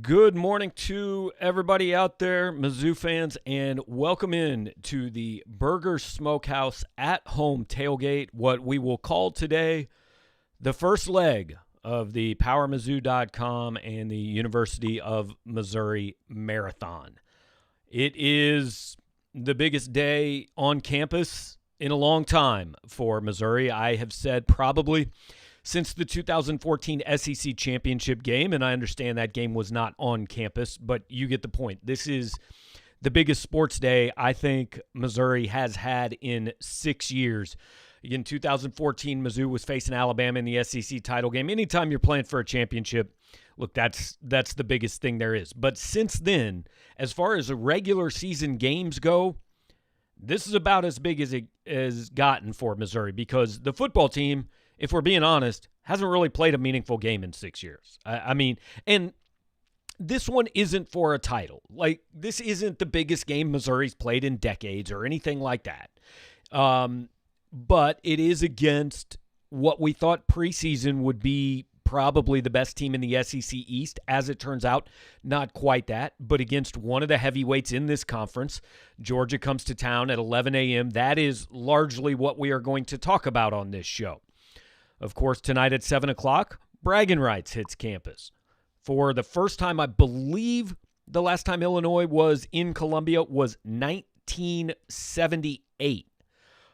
Good morning to everybody out there, Mizzou fans, and welcome in to the Burger Smokehouse at home tailgate, what we will call today the first leg of the PowerMizzou.com and the University of Missouri Marathon. It is the biggest day on campus in a long time for Missouri. I have said probably since the 2014 SEC championship game, and I understand that game was not on campus, but you get the point. This is the biggest sports day I think Missouri has had in 6 years. In 2014, Mizzou was facing Alabama in the SEC title game. Anytime you're playing for a championship, look, that's the biggest thing there is. But since then, as far as regular season games go, this is about as big as it has gotten for Missouri because the football team, if we're being honest, hasn't really played a meaningful game in 6 years. I mean, and this one isn't for a title. Like, this isn't the biggest game Missouri's played in decades or anything like that. But it is against what we thought preseason would be probably the best team in the SEC East. As it turns out, not quite that, but against one of the heavyweights in this conference. Georgia comes to town at 11 a.m. That is largely what we are going to talk about on this show. Of course, tonight at 7 o'clock, bragging rights hits campus. For the first time, I believe the last time Illinois was in Columbia was 1978.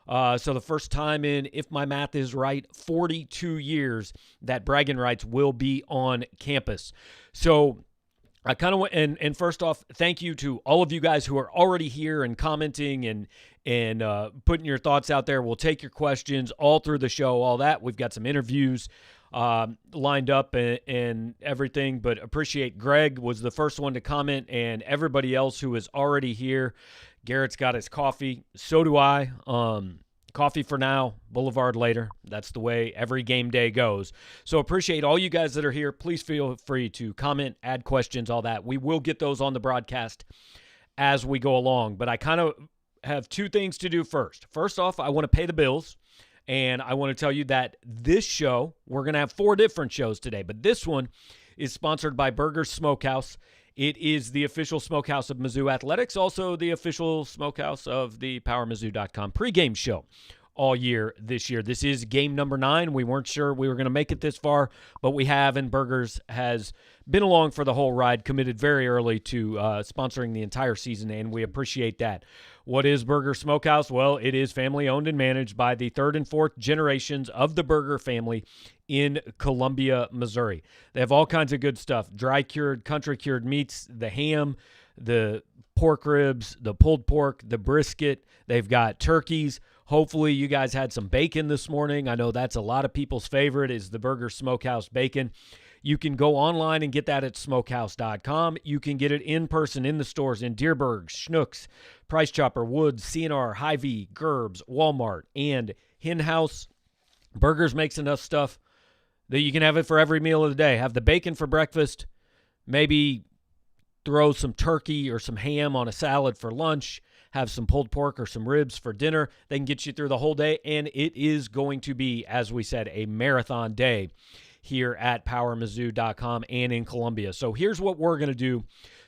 So the first time in, if my math is right, 42 years that bragging rights will be on campus. So I kind of want, and first off, thank you to all of you guys who are already here and commenting and putting your thoughts out there. We'll take your questions all through the show, all that. We've got some interviews lined up and everything, but appreciate Greg was the first one to comment and everybody else who is already here. Garrett's got his coffee. So do I. Coffee for now, Boulevard later. That's the way every game day goes. So appreciate all you guys that are here. Please feel free to comment, add questions, all that. We will get those on the broadcast as we go along. But I kind of have two things to do first. First off, I want to pay the bills. And I want to tell you that this show, we're going to have 4 different shows today. But this one is sponsored by Burger Smokehouse. It is the official Smokehouse of Mizzou Athletics, also the official Smokehouse of the PowerMizzou.com pregame show all year this year. This is game number 9. We weren't sure we were going to make it this far, but we have, and Burgers has been along for the whole ride, committed very early to sponsoring the entire season, and we appreciate that. What is Burger Smokehouse? Well, it is family-owned and managed by the 3rd and 4th generations of the Burger family in Columbia, Missouri. They have all kinds of good stuff, dry-cured, country-cured meats, the ham, the pork ribs, the pulled pork, the brisket. They've got turkeys. Hopefully you guys had some bacon this morning. I know that's a lot of people's favorite is the Burger Smokehouse bacon. You can go online and get that at smokehouse.com. You can get it in person in the stores in Dearborg, Schnucks, Price Chopper, Woods, CNR, Hy-Vee, Gerbs, Walmart, and Hen House. Burgers makes enough stuff that you can have it for every meal of the day. Have the bacon for breakfast, maybe throw some turkey or some ham on a salad for lunch, have some pulled pork or some ribs for dinner. They can get you through the whole day, and it is going to be, as we said, a marathon day here at PowerMizzou.com and in Columbia. So here's what we're going to do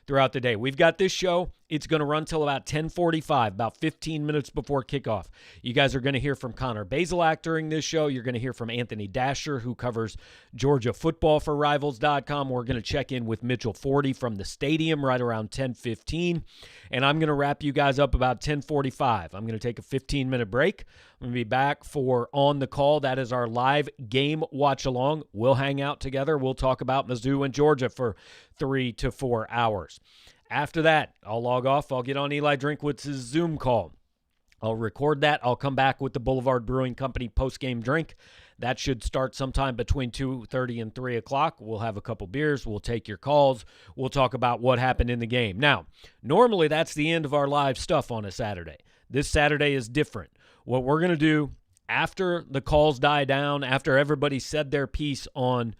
throughout the day. We've got this show. It's going to run till about 10:45, about 15 minutes before kickoff. You guys are going to hear from Connor Bazelak during this show. You're going to hear from Anthony Dasher, who covers Georgia football for Rivals.com. We're going to check in with Mitchell Forty from the stadium right around 10:15. And I'm going to wrap you guys up about 10:45. I'm going to take a 15-minute break. I'm going to be back for On the Call. That is our live game watch-along. We'll hang out together. We'll talk about Mizzou and Georgia for 3 to 4 hours. After that, I'll log off. I'll get on Eli Drinkwitz's Zoom call. I'll record that. I'll come back with the Boulevard Brewing Company post-game drink. That should start sometime between 2:30 and 3 o'clock. We'll have a couple beers. We'll take your calls. We'll talk about what happened in the game. Now, normally that's the end of our live stuff on a Saturday. This Saturday is different. What we're going to do after the calls die down, after everybody said their piece on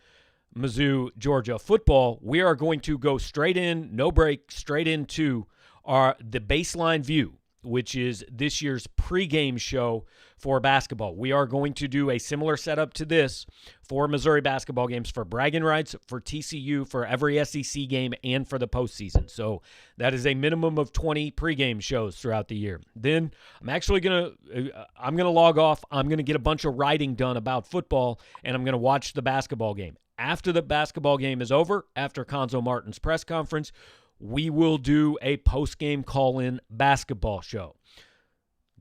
Mizzou, Georgia football, we are going to go straight in, no break, straight into the baseline view which is this year's pregame show for basketball. We are going to do a similar setup to this for Missouri basketball games, for bragging rights, for TCU, for every SEC game, and for the postseason. So that is a minimum of 20 pregame shows throughout the year. Then I'm actually going to log off. I'm going to get a bunch of writing done about football, and I'm going to watch the basketball game. After the basketball game is over, after Conzo Martin's press conference, we will do a post-game call-in basketball show.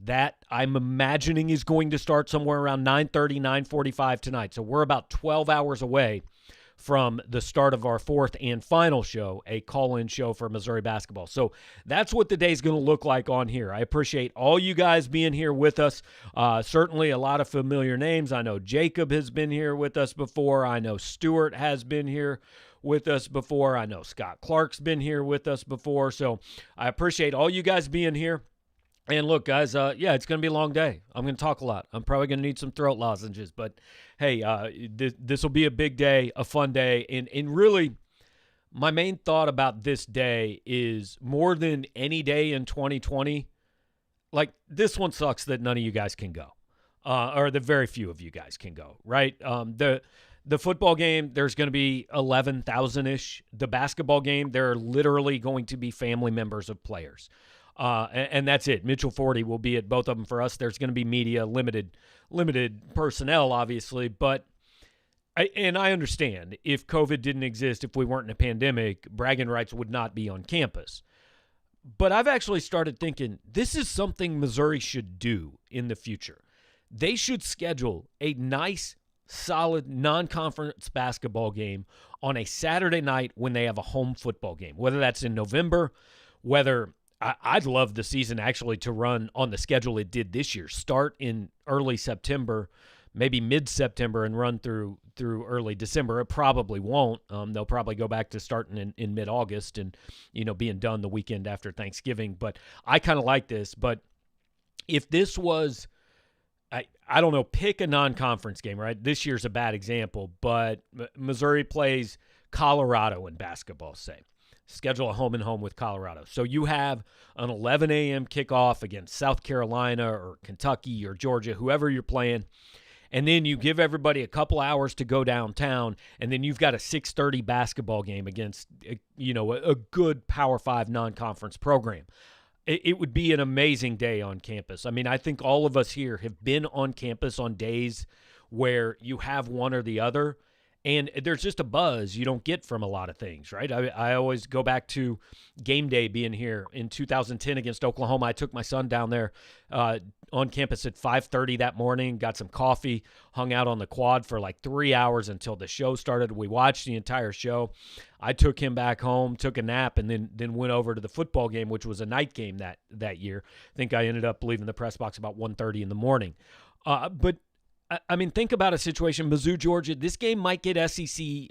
That, I'm imagining, is going to start somewhere around 9:30, 9:45 tonight. So we're about 12 hours away from the start of our fourth and final show, a call-in show for Missouri basketball. So that's what the day's going to look like on here. I appreciate all you guys being here with us. Certainly a lot of familiar names. I know Jacob has been here with us before. I know Stuart has been here with us before. I know Scott Clark's been here with us before. So I appreciate all you guys being here. And look, guys, it's going to be a long day. I'm going to talk a lot. I'm probably going to need some throat lozenges. But, hey, this will be a big day, a fun day. And really, my main thought about this day is more than any day in 2020, like, this one sucks that none of you guys can go, or that very few of you guys can go, right? The football game, there's going to be 11,000-ish. The basketball game, there are literally going to be family members of players. And that's it. Mitchell Forty will be at both of them for us. There's going to be media, limited personnel, obviously. But I understand if COVID didn't exist, if we weren't in a pandemic, bragging rights would not be on campus. But I've actually started thinking this is something Missouri should do in the future. They should schedule a nice, solid non-conference basketball game on a Saturday night when they have a home football game, whether that's in November, whether I'd love the season actually to run on the schedule it did this year. Start in early September, maybe mid-September, and run through early December. It probably won't. They'll probably go back to starting in mid-August and, being done the weekend after Thanksgiving. But I kind of like this. But if this was, I don't know, pick a non-conference game, right? This year's a bad example, but Missouri plays Colorado in basketball, say. Schedule a home-and-home with Colorado. So you have an 11 a.m. kickoff against South Carolina or Kentucky or Georgia, whoever you're playing, and then you give everybody a couple hours to go downtown, and then you've got a 6:30 basketball game against, a good Power 5 non-conference program. It would be an amazing day on campus. I mean, I think all of us here have been on campus on days where you have one or the other, and there's just a buzz you don't get from a lot of things, right? I always go back to game day being here in 2010 against Oklahoma. I took my son down there on campus at 5:30 that morning, got some coffee, hung out on the quad for like 3 hours until the show started. We watched the entire show. I took him back home, took a nap, and then went over to the football game, which was a night game that year. I think I ended up leaving the press box about 1:30 in the morning. But I mean, think about a situation, Mizzou, Georgia. This game might get SEC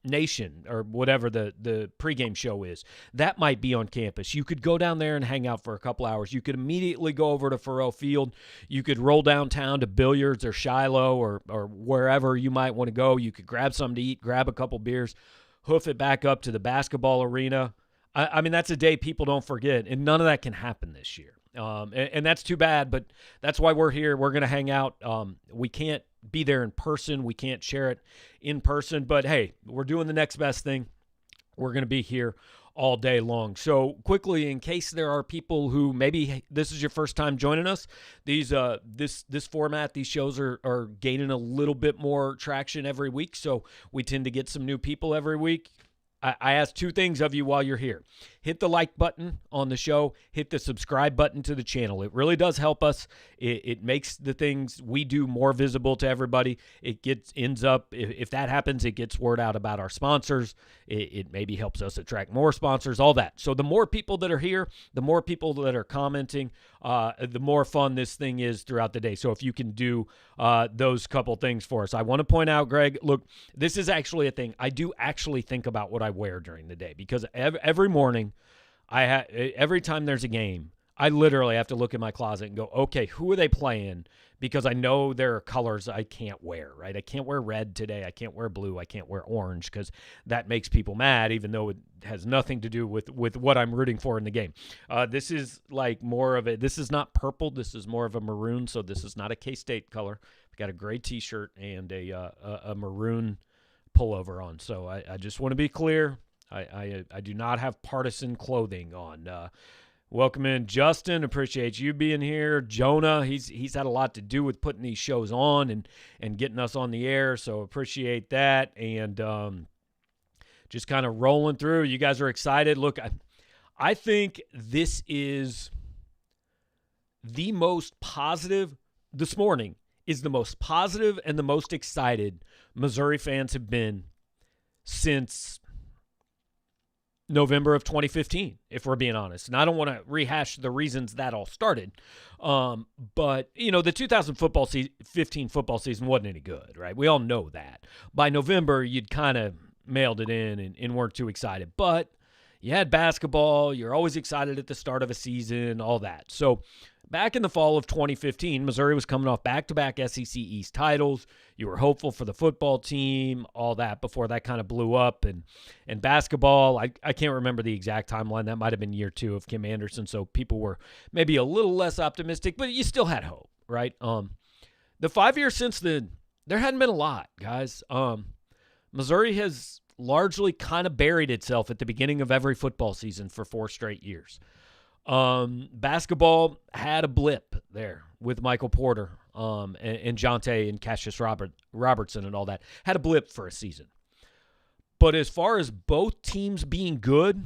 Nation or whatever the pregame show is. That might be on campus. You could go down there and hang out for a couple hours. You could immediately go over to Faurot Field. You could roll downtown to Billiards or Shiloh or wherever you might want to go. You could grab something to eat, grab a couple beers, hoof it back up to the basketball arena. I mean, that's a day people don't forget, and none of that can happen this year. And that's too bad, but that's why we're here. We're going to hang out. We can't be there in person. We can't share it in person, but hey, we're doing the next best thing. We're going to be here all day long. So quickly, in case there are people who maybe this is your first time joining us, this format, these shows are gaining a little bit more traction every week. So we tend to get some new people every week. I ask two things of you while you're here. Hit the like button on the show. Hit the subscribe button to the channel. It really does help us. It makes the things we do more visible to everybody. Ends up, if that happens, it gets word out about our sponsors. It maybe helps us attract more sponsors, all that. So the more people that are here, the more people that are commenting, the more fun this thing is throughout the day. So if you can do those couple things for us. I want to point out, Greg, look, this is actually a thing. I do actually think about what I wear during the day because every morning, every time there's a game, I literally have to look in my closet and go, okay, who are they playing? Because I know there are colors I can't wear, right? I can't wear red today. I can't wear blue. I can't wear orange because that makes people mad, even though it has nothing to do with what I'm rooting for in the game. This is like more of this is not purple. This is more of a maroon, so this is not a K-State color. I've got a gray T-shirt and a maroon pullover on. So I just want to be clear. I do not have partisan clothing on. Welcome in, Justin. Appreciate you being here. Jonah, he's had a lot to do with putting these shows on and getting us on the air, so appreciate that. And just kind of rolling through. You guys are excited. Look, I think this is the most positive this morning is the most positive and the most excited Missouri fans have been since November of 2015, if we're being honest. And I don't want to rehash the reasons that all started. But, the 2015 football season wasn't any good, right? We all know that. By November, you'd kind of mailed it in and weren't too excited. But you had basketball. You're always excited at the start of a season, all that. So back in the fall of 2015, Missouri was coming off back-to-back SEC East titles. You were hopeful for the football team, all that, before that kind of blew up. And basketball, I can't remember the exact timeline. That might have been year 2 of Kim Anderson, so people were maybe a little less optimistic, but you still had hope, right? The 5 years since then, there hadn't been a lot, guys. Missouri has largely kind of buried itself at the beginning of every football season for 4 straight years. Basketball had a blip there with Michael Porter and Jonte and Cassius Robertson and all that. Had a blip for a season. But as far as both teams being good,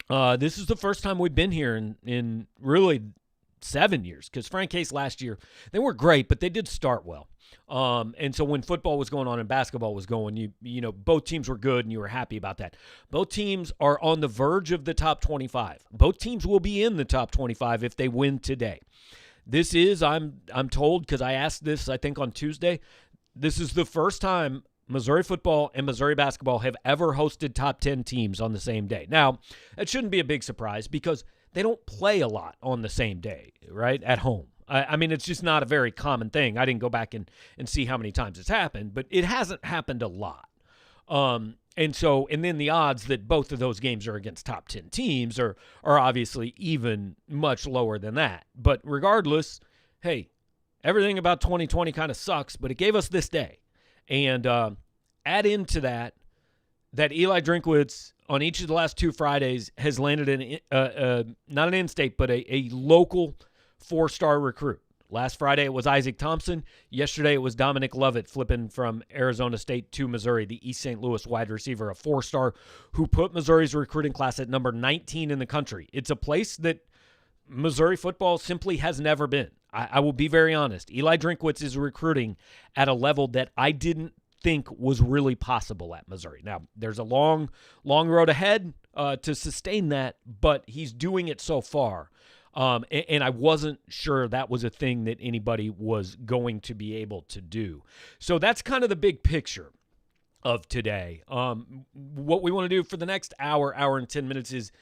this is the first time we've been here in really 7 years, because Frank Case last year, they weren't great, but they did start well. And so when football was going on and basketball was going, both teams were good and you were happy about that. Both teams are on the verge of the top 25. Both teams will be in the top 25 if they win today. This is, I'm told, because I asked this, I think, on Tuesday, this is the first time Missouri football and Missouri basketball have ever hosted top 10 teams on the same day. Now, it shouldn't be a big surprise because they don't play a lot on the same day, right, at home. I mean, it's just not a very common thing. I didn't go back and see how many times it's happened, but it hasn't happened a lot. And then the odds that both of those games are against top 10 teams are obviously even much lower than that. But regardless, hey, everything about 2020 kind of sucks, but it gave us this day. And add into that Eli Drinkwitz on each of the last 2 Fridays has landed not an in-state, but a local 4-star recruit. Last Friday it was Isaac Thompson. Yesterday it was Dominic Lovett flipping from Arizona State to Missouri, the East St. Louis wide receiver, a 4-star who put Missouri's recruiting class at number 19 in the country. It's a place that Missouri football simply has never been. I will be very honest. Eli Drinkwitz is recruiting at a level that I didn't think was really possible at Missouri. Now, there's a long road ahead to sustain that, but he's doing it so far. And I wasn't sure that was a thing that anybody was going to be able to do. So that's kind of the big picture of today. What we want to do for the next hour and 10 minutes is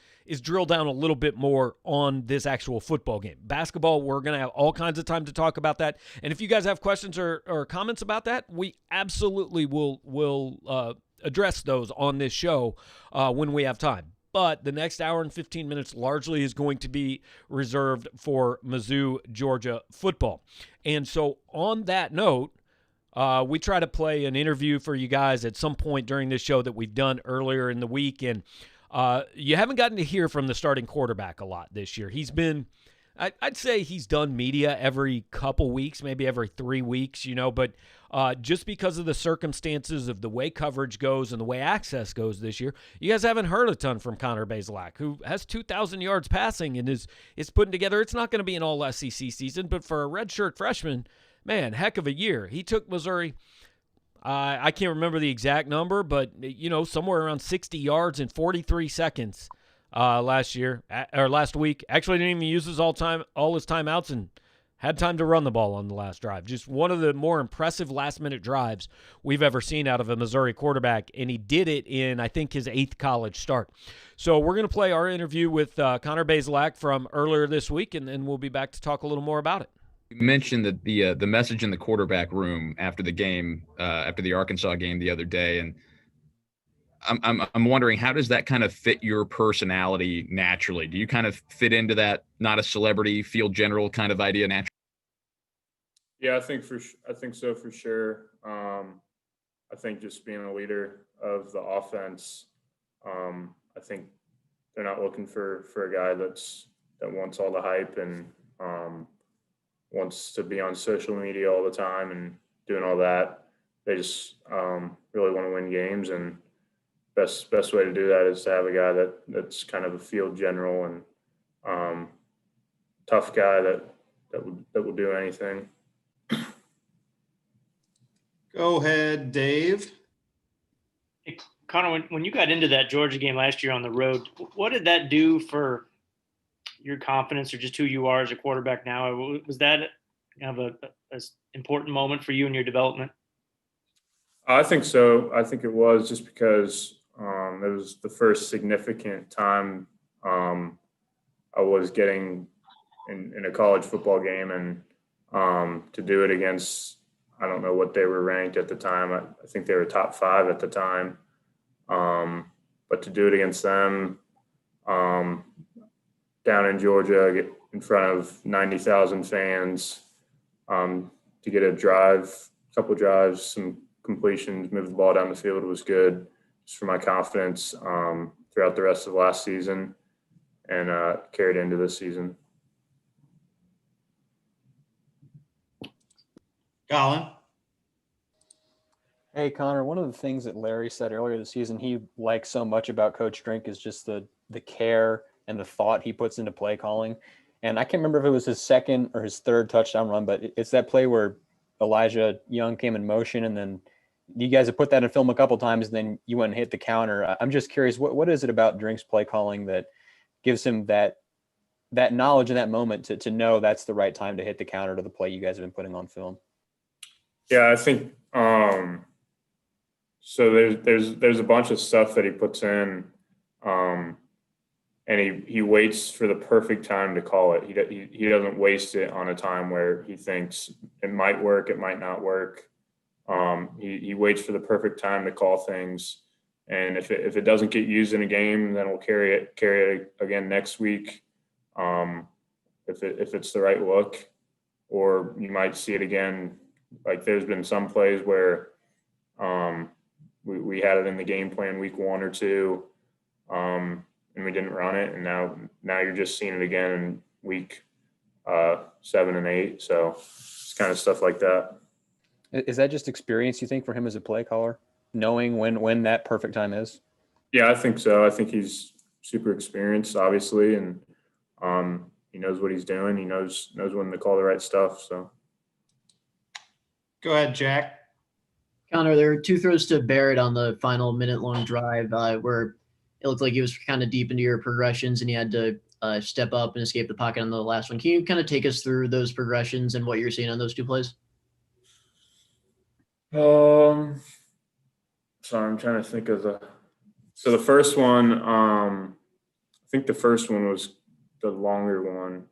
drill down a little bit more on this actual football game. Basketball, we're going to have all kinds of time to talk about that. And if you guys have questions or comments about that, we absolutely will address those on this show when we have time. But the next hour and 15 minutes largely is going to be reserved for Mizzou, Georgia football. And so on that note, we try to play an interview for you guys at some point during this show that we've done earlier in the week. And you haven't gotten to hear from the starting quarterback a lot this year. He's been, I'd say he's done media every couple weeks, maybe every 3 weeks, but just because of the circumstances of the way coverage goes and the way access goes this year, you guys haven't heard a ton from Connor Bazelak, who has 2,000 yards passing and is putting together. It's not going to be an all SEC season, but for a redshirt freshman, man, heck of a year. He took Missouri, I can't remember the exact number, but somewhere around 60 yards in 43 seconds last week. Actually didn't even use all his timeouts and had time to run the ball on the last drive. Just one of the more impressive last-minute drives we've ever seen out of a Missouri quarterback, and he did it in, I think, his 8th college start. So we're going to play our interview with Connor Bazelak from earlier this week, and then we'll be back to talk a little more about it. You mentioned that the message in the quarterback room after the game, after the Arkansas game the other day, and I'm wondering, how does that kind of fit your personality naturally? Do you kind of fit into that not a celebrity, field general kind of idea naturally? Yeah, I think so for sure. I think just being a leader of the offense, I think they're not looking for a guy that wants all the hype and wants to be on social media all the time and doing all that. They just really want to win games, and best way to do that is to have a guy that's kind of a field general and tough guy that will do anything. Go ahead, Dave. Hey, Connor, when you got into that Georgia game last year on the road, what did that do for your confidence or just who you are as a quarterback now? Was that kind of a important moment for you in your development? I think so. I think it was, just because it was the first significant time I was getting in a college football game, and to do it against, I don't know what they were ranked at the time. I think they were top 5 at the time. But to do it against them down in Georgia, in front of 90,000 fans, to get a couple drives, some completions, move the ball down the field was good, just for my confidence throughout the rest of last season, and carried into this season. Colin. Hey, Connor, one of the things that Larry said earlier this season he likes so much about Coach Drink is just the care and the thought he puts into play calling. And I can't remember if it was his second or his third touchdown run, but it's that play where Elijah Young came in motion, and then you guys have put that in film a couple times, and then you went and hit the counter. I'm just curious, what is it about Drink's play calling that gives him that knowledge in that moment to know that's the right time to hit the counter to the play you guys have been putting on film? Yeah, I think so. There's a bunch of stuff that he puts in, and he waits for the perfect time to call it. He doesn't waste it on a time where he thinks it might work, it might not work. He waits for the perfect time to call things, and if it doesn't get used in a game, then we'll carry it again next week. If it's the right look, or you might see it again. Like, there's been some plays where we had it in the game plan week 1 or 2, and we didn't run it, and now you're just seeing it again in week 7 and 8. So it's kind of stuff like that. Is that just experience, you think, for him as a play caller, knowing when that perfect time is? Yeah, I think so. I think he's super experienced, obviously, and he knows what he's doing. He knows when to call the right stuff. So. Go ahead, Jack. Connor, there were 2 throws to Barrett on the final minute-long drive where it looked like he was kind of deep into your progressions and he had to step up and escape the pocket on the last one. Can you kind of take us through those progressions and what you're seeing on those 2 plays? So I'm trying to think of the first one. I think the first one was the longer one.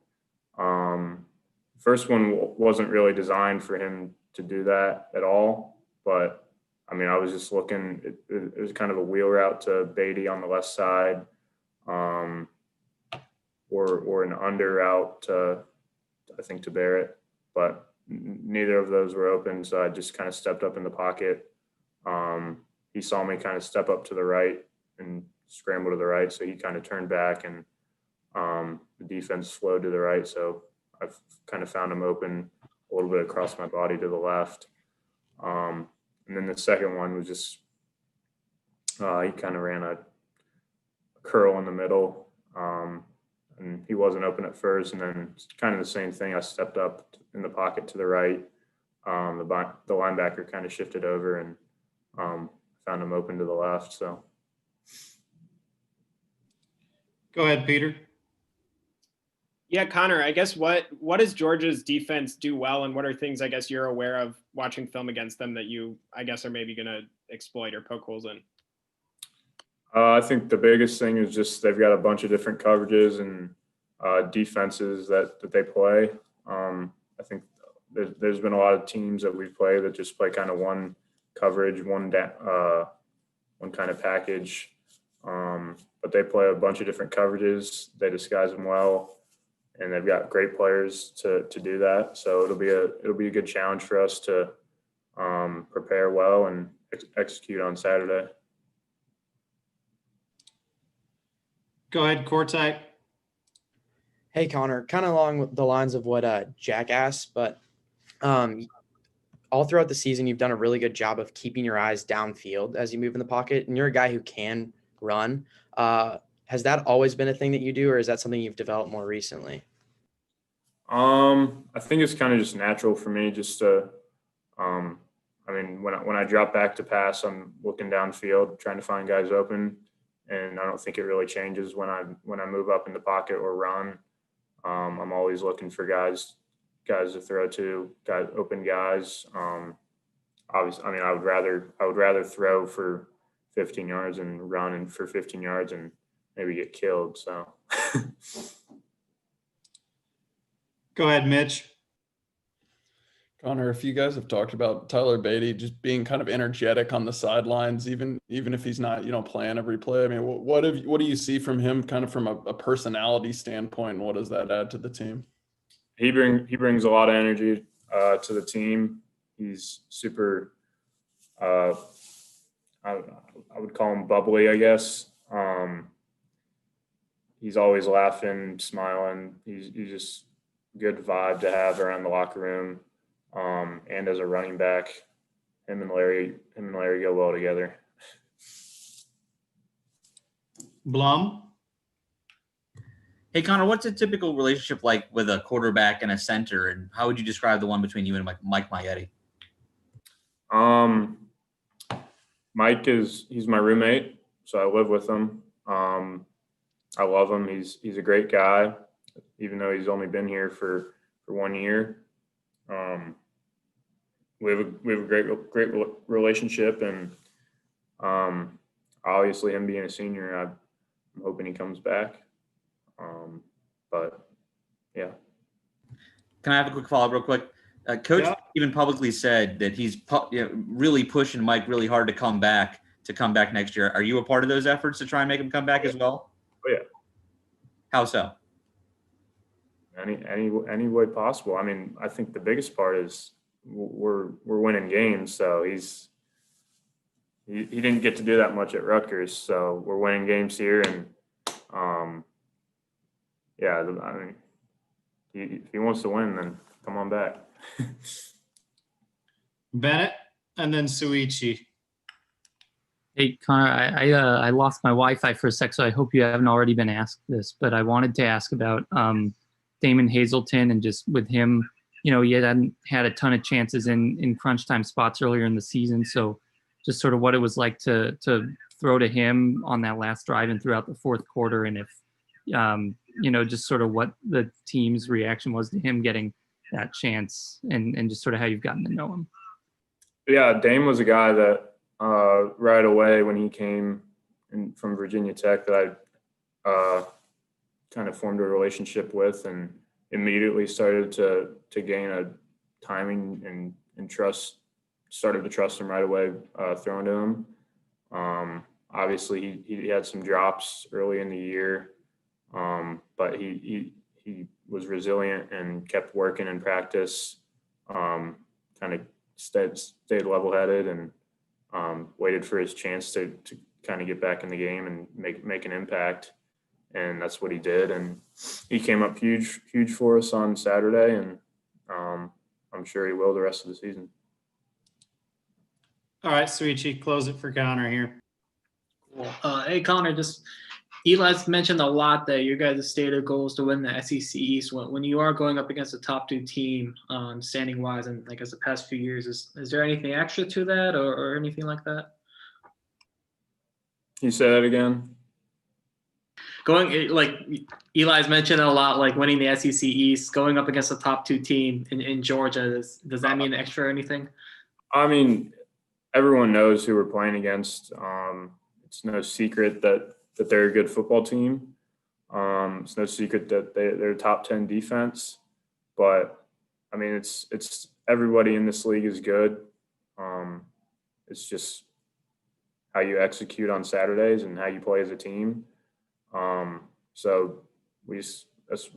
First one wasn't really designed for him to do that at all, but I mean, I was just looking. It was kind of a wheel route to Beatty on the left side, or an under route to, I think, to Barrett, but neither of those were open. So I just kind of stepped up in the pocket. He saw me kind of step up to the right and scramble to the right, so he kind of turned back, and the defense flowed to the right. So I've kind of found him open a little bit across my body to the left. And then the second one was just he kind of ran a curl in the middle, and he wasn't open at first. And then kind of the same thing. I stepped up in the pocket to the right. The linebacker kind of shifted over and found him open to the left. So. Go ahead, Peter. Yeah, Connor, I guess what does Georgia's defense do well, and what are things I guess you're aware of watching film against them that you I guess are maybe going to exploit or poke holes in? I think the biggest thing is just they've got a bunch of different coverages and defenses that they play. I think there's been a lot of teams that we've played that just play kind of one coverage, one kind of package. But they play a bunch of different coverages. They disguise them well, and they've got great players to do that. So it'll be a good challenge for us to prepare well and execute on Saturday. Go ahead, Courtside. Hey, Connor, kind of along the lines of what Jack asked, but all throughout the season, you've done a really good job of keeping your eyes downfield as you move in the pocket, and you're a guy who can run. Has that always been a thing that you do, or is that something you've developed more recently? I think it's kind of just natural for me just to, when I drop back to pass, I'm looking downfield, trying to find guys open. And I don't think it really changes when I move up in the pocket or run. I'm always looking for guys to throw to, open guys. Obviously, I would rather throw for 15 yards and run for 15 yards and maybe get killed. So, Go ahead, Mitch. Connor, if you guys have talked about Tyler Beatty just being kind of energetic on the sidelines, even if he's not, playing every play. I mean, what do you see from him kind of from a personality standpoint, and what does that add to the team? He brings a lot of energy to the team. He's super, I would call him bubbly, I guess. He's always laughing, smiling. He's just a good vibe to have around the locker room. And as a running back, him and Larry go well together. Blum. Hey, Connor, what's a typical relationship like with a quarterback and a center, and how would you describe the one between you and Mike Maietti? He's my roommate, so I live with him. I love him. He's a great guy, even though he's only been here for 1 year. We have a great relationship, and obviously him being a senior, I'm hoping he comes back. But yeah. Can I have a quick follow-up real quick? Coach even publicly said that he's really pushing Mike really hard to come back next year. Are you a part of those efforts to try and make him come back as well? Oh yeah. How so? Any way possible. I mean, I think the biggest part is we're winning games. So he didn't get to do that much at Rutgers. So we're winning games here, and if he wants to win, then come on back. Bennett, and then Suichi. Hey, Connor, I lost my Wi-Fi for a sec, so I hope you haven't already been asked this, but I wanted to ask about Damon Hazelton, and just with him, he hadn't had a ton of chances in crunch time spots earlier in the season. So just sort of what it was like to throw to him on that last drive and throughout the fourth quarter. And if, just sort of what the team's reaction was to him getting that chance, and just sort of how you've gotten to know him. Yeah, Dame was a guy that right away when he came from Virginia Tech that I kind of formed a relationship with, and immediately started to gain a timing and trust, started to trust him right away, throwing to him. Obviously he had some drops early in the year, but he was resilient and kept working in practice, kind of stayed level-headed, and waited for his chance to kind of get back in the game and make an impact. And that's what he did. And he came up huge for us on Saturday, and I'm sure he will the rest of the season. All right, Suichi, close it for Connor here. Cool. Hey, Connor, just Eli's mentioned a lot that your guys' stated goal is to win the SEC East. When you are going up against a top 2 team, standing wise, and like as the past few years, is there anything extra to that or anything like that? Can you say that again? going like Eli's mentioned a lot, like winning the SEC East, going up against the top 2 team in Georgia. Does that mean extra or anything? I mean, everyone knows who we're playing against. It's no secret that they're a good football team. It's no secret that they're top 10 defense. But I mean, it's everybody in this league is good. It's just how you execute on Saturdays and how you play as a team. So we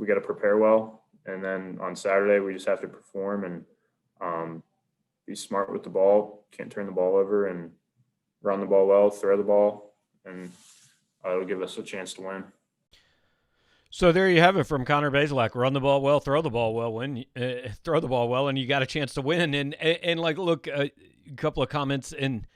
got to prepare well, and then on Saturday we just have to perform and be smart with the ball. Can't turn the ball over, and run the ball well, throw the ball, and it'll give us a chance to win. So there you have it from Connor Bazelak. Run the ball well, throw the ball well, throw the ball well, and you got a chance to win. And like, look, a couple of comments, and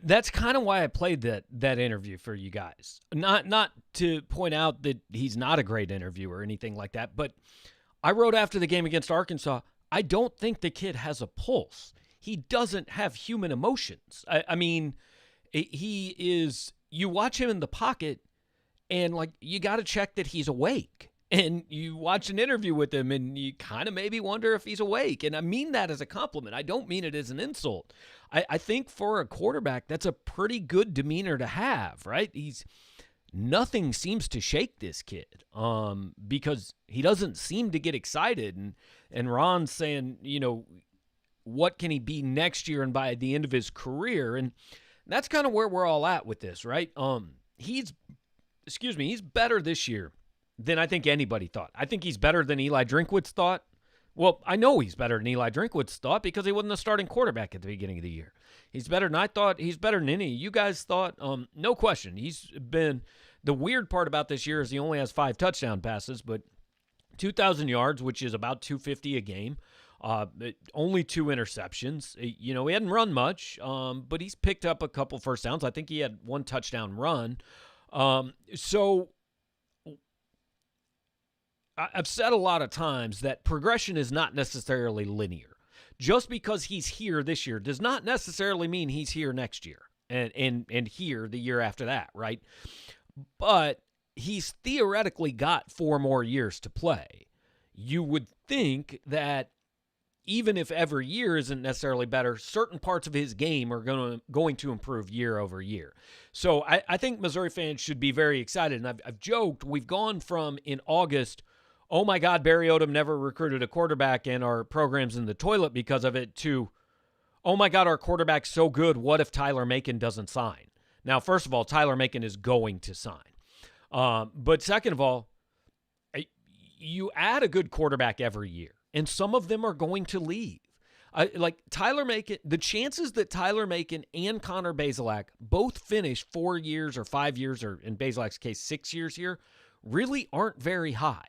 that's kind of why I played that interview for you guys. Not to point out that he's not a great interviewer or anything like that, but I wrote after the game against Arkansas, I don't think the kid has a pulse. He doesn't have human emotions. I mean, he is, you watch him in the pocket, and like, you got to check that he's awake. And you watch an interview with him and you kind of maybe wonder if he's awake. And I mean that as a compliment. I don't mean it as an insult. I think for a quarterback, that's a pretty good demeanor to have, right? Nothing seems to shake this kid because he doesn't seem to get excited. And Ron's saying, you know, what can he be next year and by the end of his career? And that's kind of where we're all at with this, right? He's better this year than I think anybody thought. I think he's better than Eli Drinkwitz thought. Well, I know he's better than Eli Drinkwitz thought because he wasn't the starting quarterback at the beginning of the year. He's better than I thought. He's better than any of you guys thought. No question. He's been – the weird part about this year is he only has 5 touchdown passes, but 2,000 yards, which is about 250 a game. Only 2 interceptions. You know, he hadn't run much, but he's picked up a couple first downs. I think he had 1 touchdown run. So I've said a lot of times that progression is not necessarily linear. Just because he's here this year does not necessarily mean he's here next year and here the year after that, right? But he's theoretically got 4 more years to play. You would think that even if every year isn't necessarily better, certain parts of his game are going to improve year over year. So I think Missouri fans should be very excited. And I've joked, we've gone from in August, oh my God, Barry Odom never recruited a quarterback and our program's in the toilet because of it, to, oh my God, our quarterback's so good, what if Tyler Macon doesn't sign? Now, first of all, Tyler Macon is going to sign. But second of all, you add a good quarterback every year, and some of them are going to leave. Like Tyler Macon, the chances that Tyler Macon and Connor Bazelak both finish 4 years or 5 years, or in Bazelak's case, 6 years here, really aren't very high.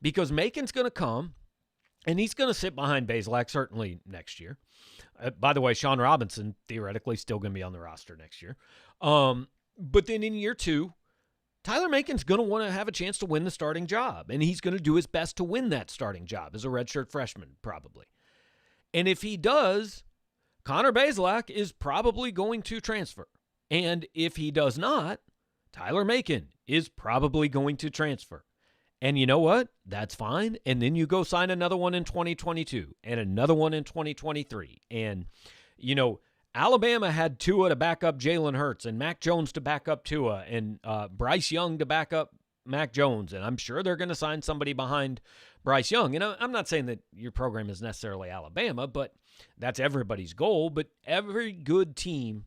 Because Macon's going to come, and he's going to sit behind Bazelak certainly next year. By the way, Sean Robinson, theoretically, still going to be on the roster next year. But then in year 2, Tyler Macon's going to want to have a chance to win the starting job, and he's going to do his best to win that starting job as a redshirt freshman, probably. And if he does, Connor Bazelak is probably going to transfer. And if he does not, Tyler Macon is probably going to transfer. And you know what? That's fine. And then you go sign another one in 2022 and another one in 2023. And, you know, Alabama had Tua to back up Jalen Hurts and Mac Jones to back up Tua and Bryce Young to back up Mac Jones. And I'm sure they're going to sign somebody behind Bryce Young. You know, I'm not saying that your program is necessarily Alabama, but that's everybody's goal. But every good team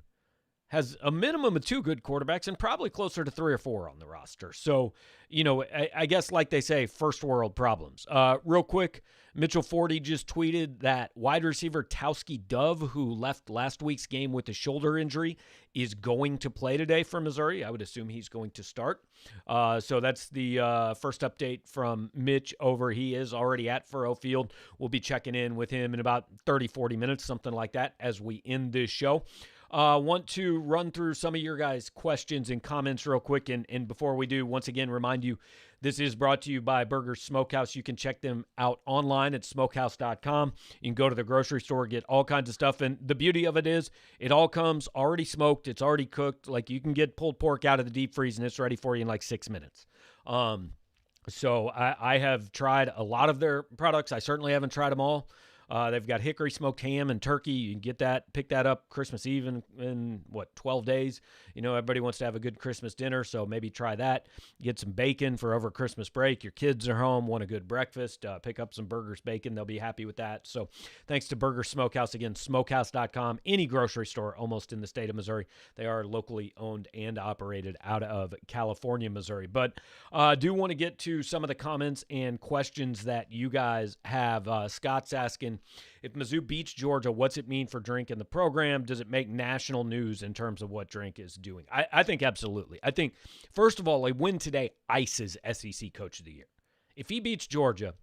has a minimum of 2 good quarterbacks and probably closer to 3 or 4 on the roster. So, you know, I guess like they say, first world problems. Real quick, Mitchell Forty just tweeted that wide receiver Towski Dove, who left last week's game with a shoulder injury, is going to play today for Missouri. I would assume he's going to start. So that's the first update from Mitch over. He is already at Furrow Field. We'll be checking in with him in about 30, 40 minutes, something like that, as we end this show. Want to run through some of your guys' questions and comments real quick. And before we do, once again, remind you, this is brought to you by Burger Smokehouse. You can check them out online at smokehouse.com. You can go to the grocery store, get all kinds of stuff. And the beauty of it is it all comes already smoked. It's already cooked. Like, you can get pulled pork out of the deep freeze and it's ready for you in like 6 minutes. So I have tried a lot of their products. I certainly haven't tried them all. They've got hickory smoked ham and turkey. You can get that, pick that up Christmas Eve in 12 days. You know, everybody wants to have a good Christmas dinner, so maybe try that. Get some bacon for over Christmas break. Your kids are home, want a good breakfast. Pick up some Burgers bacon. They'll be happy with that. So thanks to Burger Smokehouse. Again, smokehouse.com, any grocery store almost in the state of Missouri. They are locally owned and operated out of California, Missouri. But I do want to get to some of the comments and questions that you guys have. Scott's asking, if Mizzou beats Georgia, what's it mean for Drink in the program? Does it make national news in terms of what Drink is doing? I think absolutely. I think, first of all, a win today ices SEC Coach of the Year. If he beats Georgia,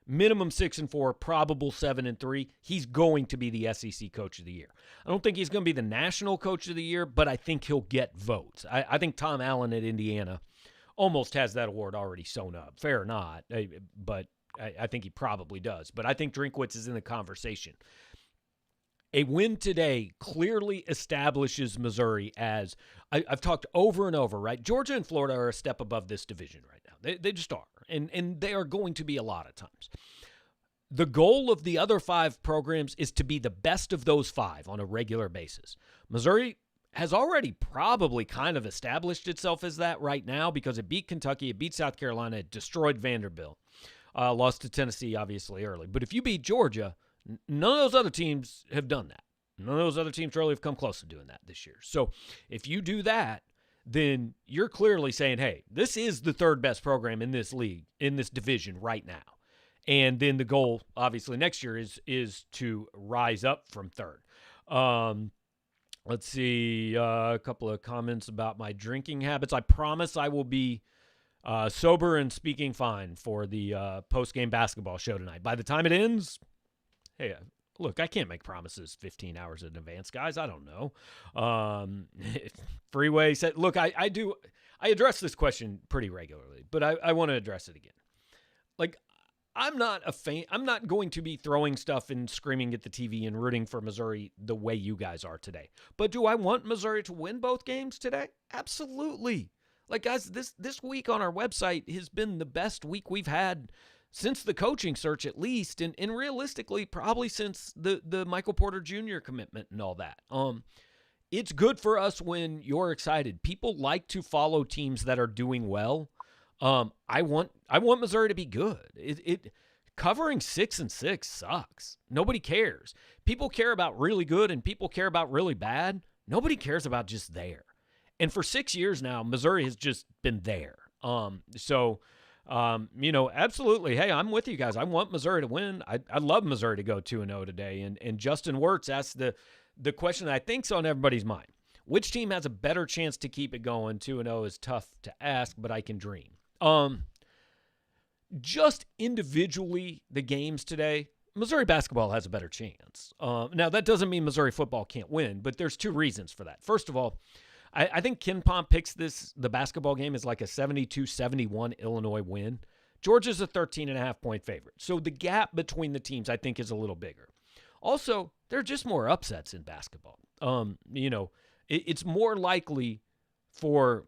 minimum 6-4, probable 7-3, he's going to be the SEC Coach of the Year. I don't think he's going to be the national Coach of the Year, but I think he'll get votes. I think Tom Allen at Indiana almost has that award already sewn up. Fair or not, but I think he probably does. But I think Drinkwitz is in the conversation. A win today clearly establishes Missouri as, I've talked over and over, right? Georgia and Florida are a step above this division right now. They just are. And they are going to be a lot of times. The goal of the other 5 programs is to be the best of those 5 on a regular basis. Missouri has already probably kind of established itself as that right now because it beat Kentucky, it beat South Carolina, it destroyed Vanderbilt. Lost to Tennessee, obviously, early. But if you beat Georgia, none of those other teams have done that. None of those other teams really have come close to doing that this year. So if you do that, then you're clearly saying, hey, this is the 3rd best program in this league, in this division right now. And then the goal, obviously, next year is to rise up from 3rd. Let's see, a couple of comments about my drinking habits. I promise I will be sober and speaking fine for the post-game basketball show tonight. By the time it ends, hey, look, I can't make promises 15 hours in advance, guys. I don't know. Freeway said, look, I address this question pretty regularly, but I want to address it again. Like, I'm not a fan. I'm not going to be throwing stuff and screaming at the TV and rooting for Missouri the way you guys are today. But do I want Missouri to win both games today? Absolutely. Like, guys, this week on our website has been the best week we've had since the coaching search, at least, and realistically, probably since the Michael Porter Jr. commitment and all that. It's good for us when you're excited. People like to follow teams that are doing well. I want Missouri to be good. Covering 6-6 sucks. Nobody cares. People care about really good and people care about really bad. Nobody cares about just there. And for 6 years now, Missouri has just been there. Absolutely. Hey, I'm with you guys. I want Missouri to win. I'd love Missouri to go 2-0 today. And Justin Wirtz asked the question that I think's on everybody's mind. Which team has a better chance to keep it going? 2-0 is tough to ask, but I can dream. Just individually, the games today, Missouri basketball has a better chance. Now, that doesn't mean Missouri football can't win, but there's 2 reasons for that. First of all, I think Ken Pom picks the basketball game as like a 72-71 Illinois win. Georgia's a 13.5-point favorite. So the gap between the teams, I think, is a little bigger. Also, there are just more upsets in basketball. It's more likely for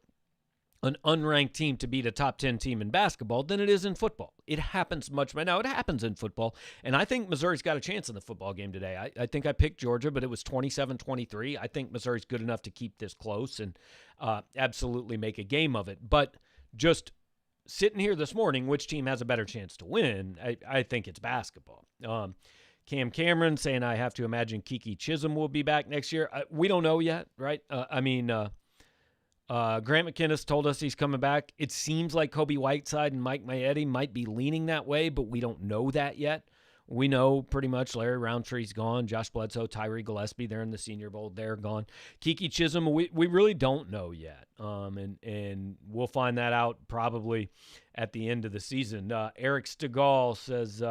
an unranked team to beat a top 10 team in basketball than it is in football. It happens much more. Now, it happens in football, and I think Missouri's got a chance in the football game today. I think I picked Georgia, but it was 27-23. I think Missouri's good enough to keep this close and absolutely make a game of it. But just sitting here this morning, which team has a better chance to win? I think it's basketball. Cam Cameron saying I have to imagine Kiki Chisholm will be back next year. We don't know yet, right? Grant McKinnis told us he's coming back. It seems like Kobe Whiteside and Mike Maietti might be leaning that way, but we don't know that yet. We know pretty much Larry Roundtree's gone. Josh Bledsoe, Tyree Gillespie, they're in the Senior Bowl. They're gone. Kiki Chisholm, we really don't know yet. And we'll find that out probably at the end of the season. Eric Stegall says,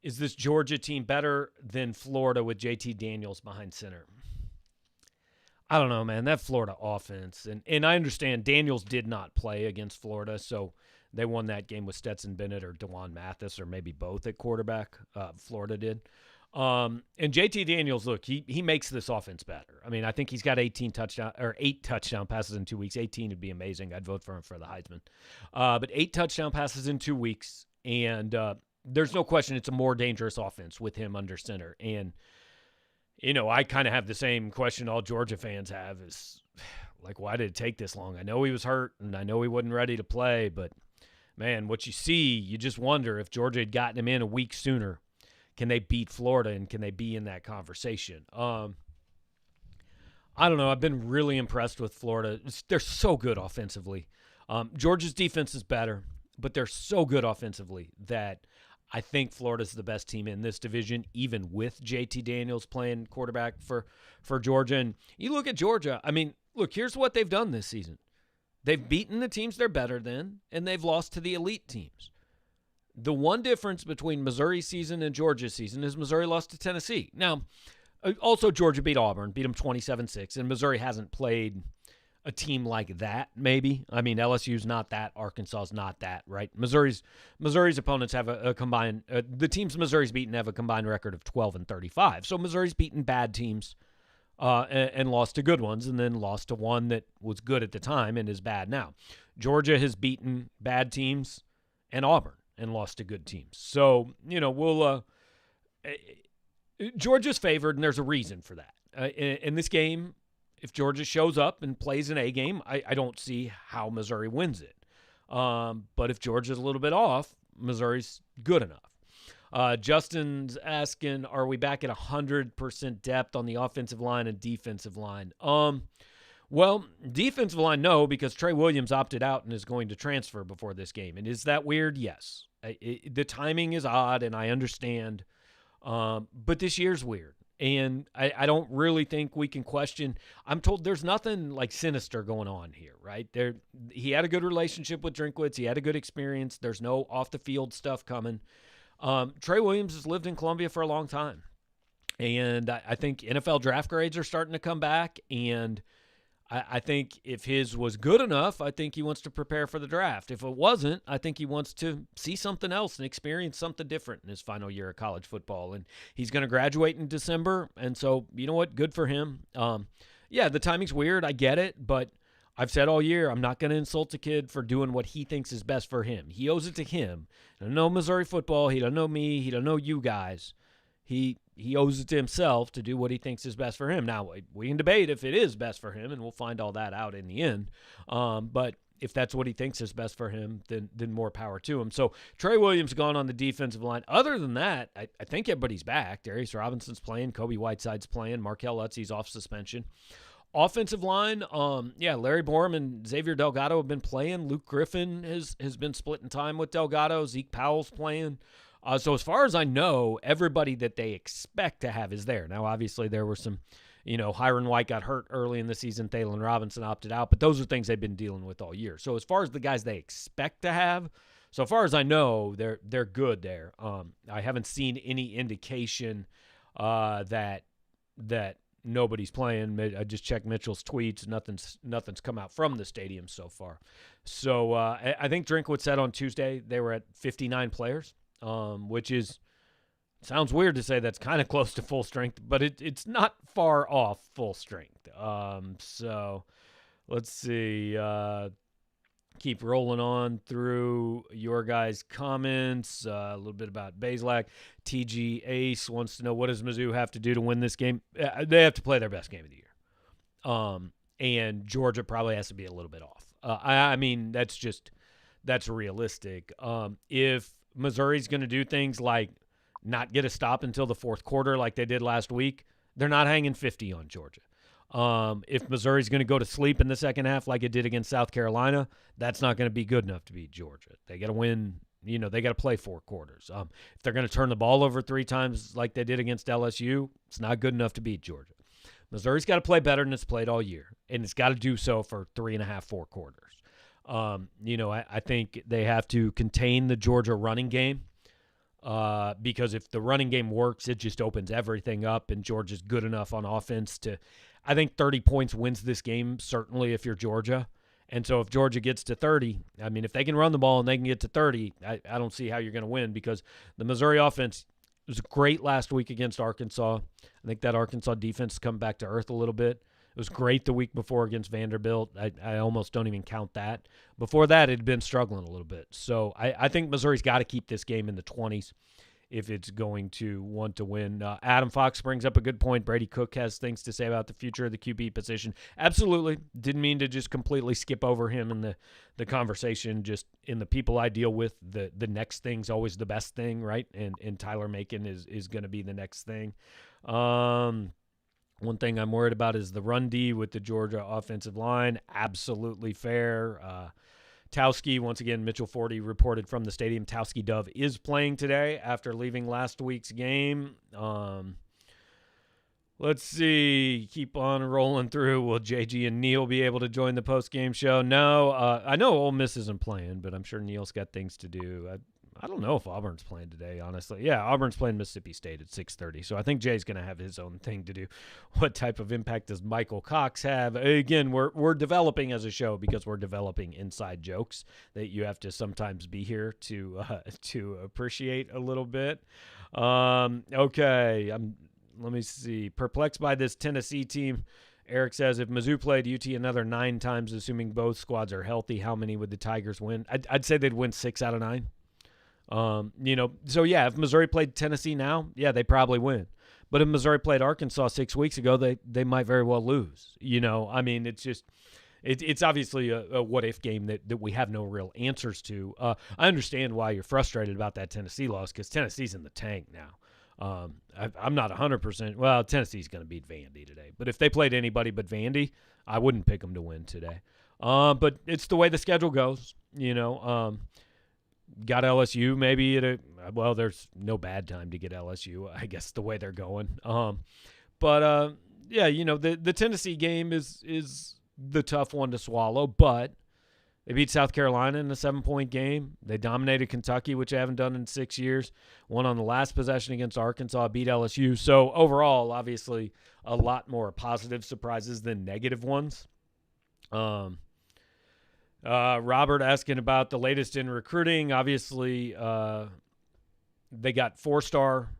is this Georgia team better than Florida with JT Daniels behind center? I don't know, man. That Florida offense, and I understand Daniels did not play against Florida, so they won that game with Stetson Bennett or DeJuan Mathis or maybe both at quarterback. Florida did. And JT Daniels, look, he makes this offense better. I mean, I think he's got 8 touchdown passes in 2 weeks. 18 would be amazing. I'd vote for him for the Heisman. But 8 touchdown passes in 2 weeks, and there's no question it's a more dangerous offense with him under center. And I kind of have the same question all Georgia fans have is, like, why did it take this long? I know he was hurt, and I know he wasn't ready to play, but, man, what you see, you just wonder if Georgia had gotten him in a week sooner, can they beat Florida, and can they be in that conversation? I don't know. I've been really impressed with Florida. They're so good offensively. Georgia's defense is better, but they're so good offensively that I think Florida's the best team in this division, even with JT Daniels playing quarterback for Georgia. And you look at Georgia, I mean, look, here's what they've done this season. They've beaten the teams they're better than, and they've lost to the elite teams. The one difference between Missouri's season and Georgia's season is Missouri lost to Tennessee. Now, also Georgia beat Auburn, beat them 27-6, and Missouri hasn't played a team like that, maybe. I mean, LSU's not that. Arkansas's not that, right? Missouri's opponents have a combined the teams Missouri's beaten have a combined record of 12-35. So Missouri's beaten bad teams and lost to good ones, and then lost to one that was good at the time and is bad now. Georgia has beaten bad teams and Auburn and lost to good teams. So, we'll Georgia's favored, and there's a reason for that. In this game, if Georgia shows up and plays an A game, I don't see how Missouri wins it. But if Georgia's a little bit off, Missouri's good enough. Justin's asking, are we back at 100% depth on the offensive line and defensive line? Well, defensive line, no, because Trey Williams opted out and is going to transfer before this game. And is that weird? Yes. The timing is odd, and I understand. But this year's weird. And I don't really think we can question. I'm told there's nothing like sinister going on here, right? He had a good relationship with Drinkwitz. He had a good experience. There's no off-the-field stuff coming. Trey Williams has lived in Columbia for a long time. And I think NFL draft grades are starting to come back. And I think if his was good enough, I think he wants to prepare for the draft. If it wasn't, I think he wants to see something else and experience something different in his final year of college football. And he's going to graduate in December. And so, you know what? Good for him. Yeah, the timing's weird. I get it. But I've said all year, I'm not going to insult a kid for doing what he thinks is best for him. He owes it to him. He doesn't know Missouri football. He doesn't know me. He doesn't know you guys. He owes it to himself to do what he thinks is best for him. Now, we can debate if it is best for him, and we'll find all that out in the end. But if that's what he thinks is best for him, then more power to him. So Trey Williams gone on the defensive line. Other than that, I think everybody's back. Darius Robinson's playing. Kobe Whiteside's playing. Markel Utzey's off suspension. Offensive line, Larry Borum and Xavier Delgado have been playing. Luke Griffin has been splitting time with Delgado. Zeke Powell's playing. So as far as I know, everybody that they expect to have is there. Now, obviously, there were some, Hiron White got hurt early in the season. Thalen Robinson opted out. But those are things they've been dealing with all year. So as far as the guys they expect to have, so far as I know, they're good there. I haven't seen any indication that nobody's playing. I just checked Mitchell's tweets. Nothing's come out from the stadium so far. So I think Drinkwitz said on Tuesday they were at 59 players. Which sounds weird to say that's kind of close to full strength, but it's not far off full strength. So let's see. Keep rolling on through your guys' comments. A little bit about Bazelak. TG Ace wants to know, what does Mizzou have to do to win this game? They have to play their best game of the year. And Georgia probably has to be a little bit off. I mean, that's realistic. If Missouri's going to do things like not get a stop until the fourth quarter like they did last week, they're not hanging 50 on Georgia. If Missouri's going to go to sleep in the second half like it did against South Carolina, that's not going to be good enough to beat Georgia. They got to win, they got to play 4 quarters. If they're going to turn the ball over 3 times like they did against LSU, it's not good enough to beat Georgia. Missouri's got to play better than it's played all year, and it's got to do so for 3.5, 4 quarters. I think they have to contain the Georgia running game because if the running game works, it just opens everything up, and Georgia's good enough on offense to I think 30 points wins this game, certainly if you're Georgia. And so if Georgia gets to 30, I mean, if they can run the ball and they can get to 30, I don't see how you're going to win, because the Missouri offense was great last week against Arkansas. I think that Arkansas defense come back to earth a little bit. It was great the week before against Vanderbilt. I almost don't even count that. Before that, it had been struggling a little bit. So I think Missouri's got to keep this game in the 20s if it's going to want to win. Adam Fox brings up a good point. Brady Cook has things to say about the future of the QB position. Absolutely. Didn't mean to just completely skip over him in the conversation. Just in the people I deal with, the next thing's always the best thing, right? And Tyler Macon is going to be the next thing. One thing I'm worried about is the run D with the Georgia offensive line. Absolutely fair. Towski, once again, Mitchell Forty reported from the stadium. Towski Dove is playing today after leaving last week's game. Let's see. Keep on rolling through. Will JG and Neil be able to join the post-game show? No. I know Ole Miss isn't playing, but I'm sure Neil's got things to do. I don't know if Auburn's playing today, honestly. Yeah, Auburn's playing Mississippi State at 6:30, so I think Jay's going to have his own thing to do. What type of impact does Michael Cox have? Again, we're developing as a show because we're developing inside jokes that you have to sometimes be here to appreciate a little bit. Okay, let me see. Perplexed by this Tennessee team. Eric says, if Mizzou played UT another 9 times, assuming both squads are healthy, how many would the Tigers win? I'd say they'd win 6 out of 9. So yeah, if Missouri played Tennessee now, yeah, they probably win. But if Missouri played Arkansas 6 weeks ago, they might very well lose. I mean, it's just, it's obviously a what if game that we have no real answers to. I understand why you're frustrated about that Tennessee loss, because Tennessee's in the tank now. I'm not 100%. Well, Tennessee's going to beat Vandy today, but if they played anybody but Vandy, I wouldn't pick them to win today. But it's the way the schedule goes, Got LSU maybe there's no bad time to get LSU, I guess, the way they're going. The Tennessee game is the tough one to swallow, but they beat South Carolina in a 7-point game. They dominated Kentucky, which they haven't done in 6 years. Won on the last possession against Arkansas, beat LSU. So overall, obviously, a lot more positive surprises than negative ones. Robert asking about the latest in recruiting. Obviously, they got 4-star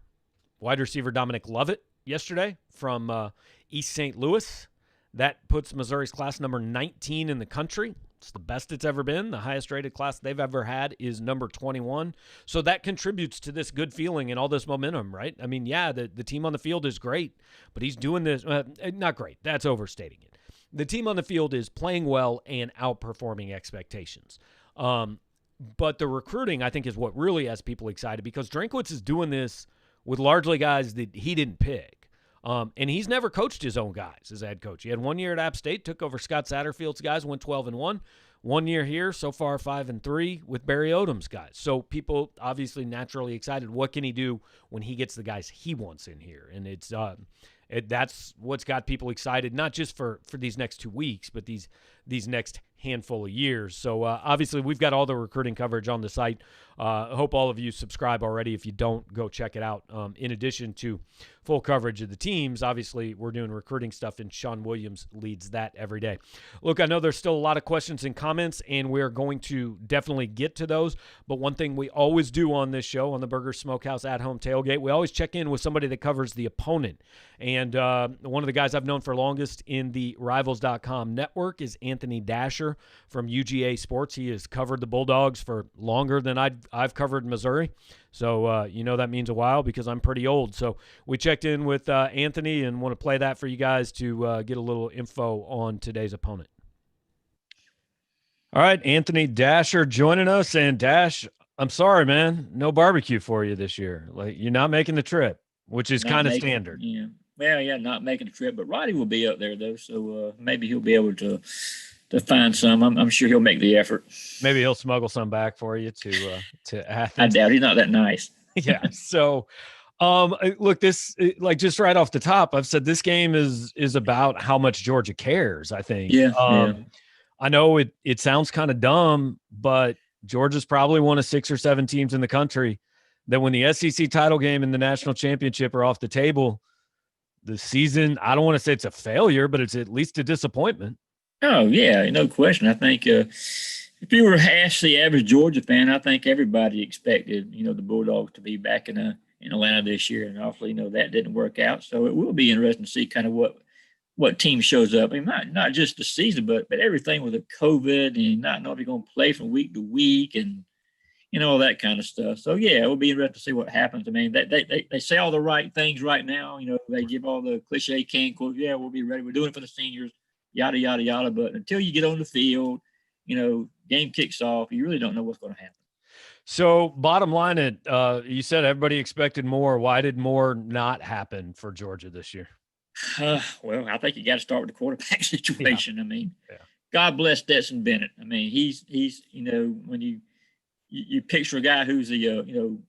wide receiver Dominic Lovett yesterday from East St. Louis. That puts Missouri's class number 19 in the country. It's the best it's ever been. The highest rated class they've ever had is number 21. So that contributes to this good feeling and all this momentum, right? I mean, yeah, the team on the field is great, but he's doing this. Not great. That's overstating it. The team on the field is playing well and outperforming expectations. But the recruiting, I think, is what really has people excited, because Drinkwitz is doing this with largely guys that he didn't pick. And he's never coached his own guys as head coach. He had 1 year at App State, took over Scott Satterfield's guys, went 12-1. 1 year here, so far 5-3 with Barry Odom's guys. So people obviously naturally excited. What can he do when he gets the guys he wants in here? And that's what's got people excited, not just for these next 2 weeks, but these next handful of years. So obviously we've got all the recruiting coverage on the site. I hope all of you subscribe already. If you don't, go check it out. In addition to full coverage of the teams, obviously we're doing recruiting stuff, and Sean Williams leads that every day. Look, I know there's still a lot of questions and comments, and we're going to definitely get to those. But one thing we always do on this show, on the Burger Smokehouse at Home Tailgate, we always check in with somebody that covers the opponent. And one of the guys I've known for longest in the Rivals.com network is Anthony Dasher from UGA Sports. He has covered the Bulldogs for longer than I've covered Missouri. So, that means a while, because I'm pretty old. So we checked in with Anthony and want to play that for you guys to get a little info on today's opponent. All right, Anthony Dasher joining us. And Dash, I'm sorry, man, no barbecue for you this year. Like, you're not making the trip, which is kind of standard. Yeah. Well, yeah, not making the trip, but Roddy will be up there though, so maybe he'll be able to find some. I'm sure he'll make the effort. Maybe he'll smuggle some back for you to Athens. I doubt he's not that nice. Yeah. So, look, this, like, just right off the top, I've said this game is about how much Georgia cares, I think. Yeah. I know it sounds kind of dumb, but Georgia's probably one of 6 or 7 teams in the country that when the SEC title game and the national championship are off the table, the season, I don't want to say it's a failure, but it's at least a disappointment. Oh yeah, no question. I think if you were asked the average Georgia fan, I think everybody expected, the Bulldogs to be back in Atlanta this year, and obviously, that didn't work out. So it will be interesting to see kind of what team shows up. I mean, not just the season, but everything with the COVID and not know if you're going to play from week to week and all that kind of stuff. So yeah, it will be interesting to see what happens. I mean, they say all the right things right now. They give all the cliche canned quotes. Yeah, we'll be ready. We're doing it for the seniors. Yada yada yada. But until you get on the field, game kicks off, you really don't know what's going to happen. So bottom line, you said everybody expected more. Why did more not happen for Georgia this year? Well, I think you got to start with the quarterback situation. Yeah. I mean, God bless Stetson Bennett. I mean, he's when you picture a guy who's the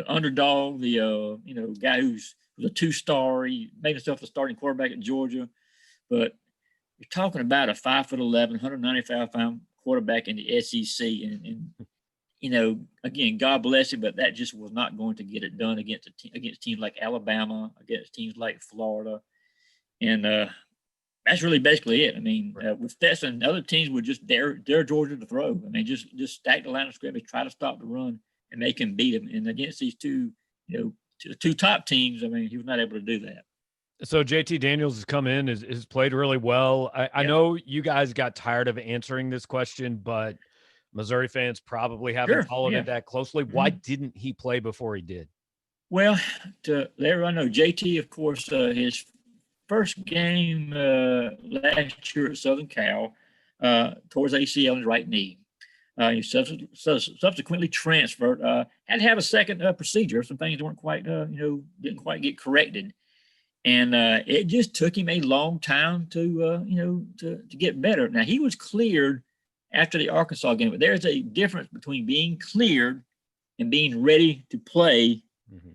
underdog, the guy who's a 2-star. He made himself the starting quarterback at Georgia, but you're talking about a 5'11", 195-pound quarterback in the SEC, and again, God bless him, but that just was not going to get it done against teams like Alabama, against teams like Florida, and that's really basically it. I mean, with Stetson, other teams would just dare Georgia to throw. I mean, just stack the line of scrimmage, try to stop the run, and they can beat him. And against these two top teams, I mean, he was not able to do that. So JT Daniels has come in, has played really well. I know you guys got tired of answering this question, but Missouri fans probably haven't followed it that closely. Why didn't he play before he did? Well, I know JT, of course, his first game last year at Southern Cal towards ACL in his right knee. He subsequently transferred. Had to have a second procedure. Some things weren't quite, didn't quite get corrected. And it just took him a long time to get better. Now, he was cleared after the Arkansas game, but there's a difference between being cleared and being ready to play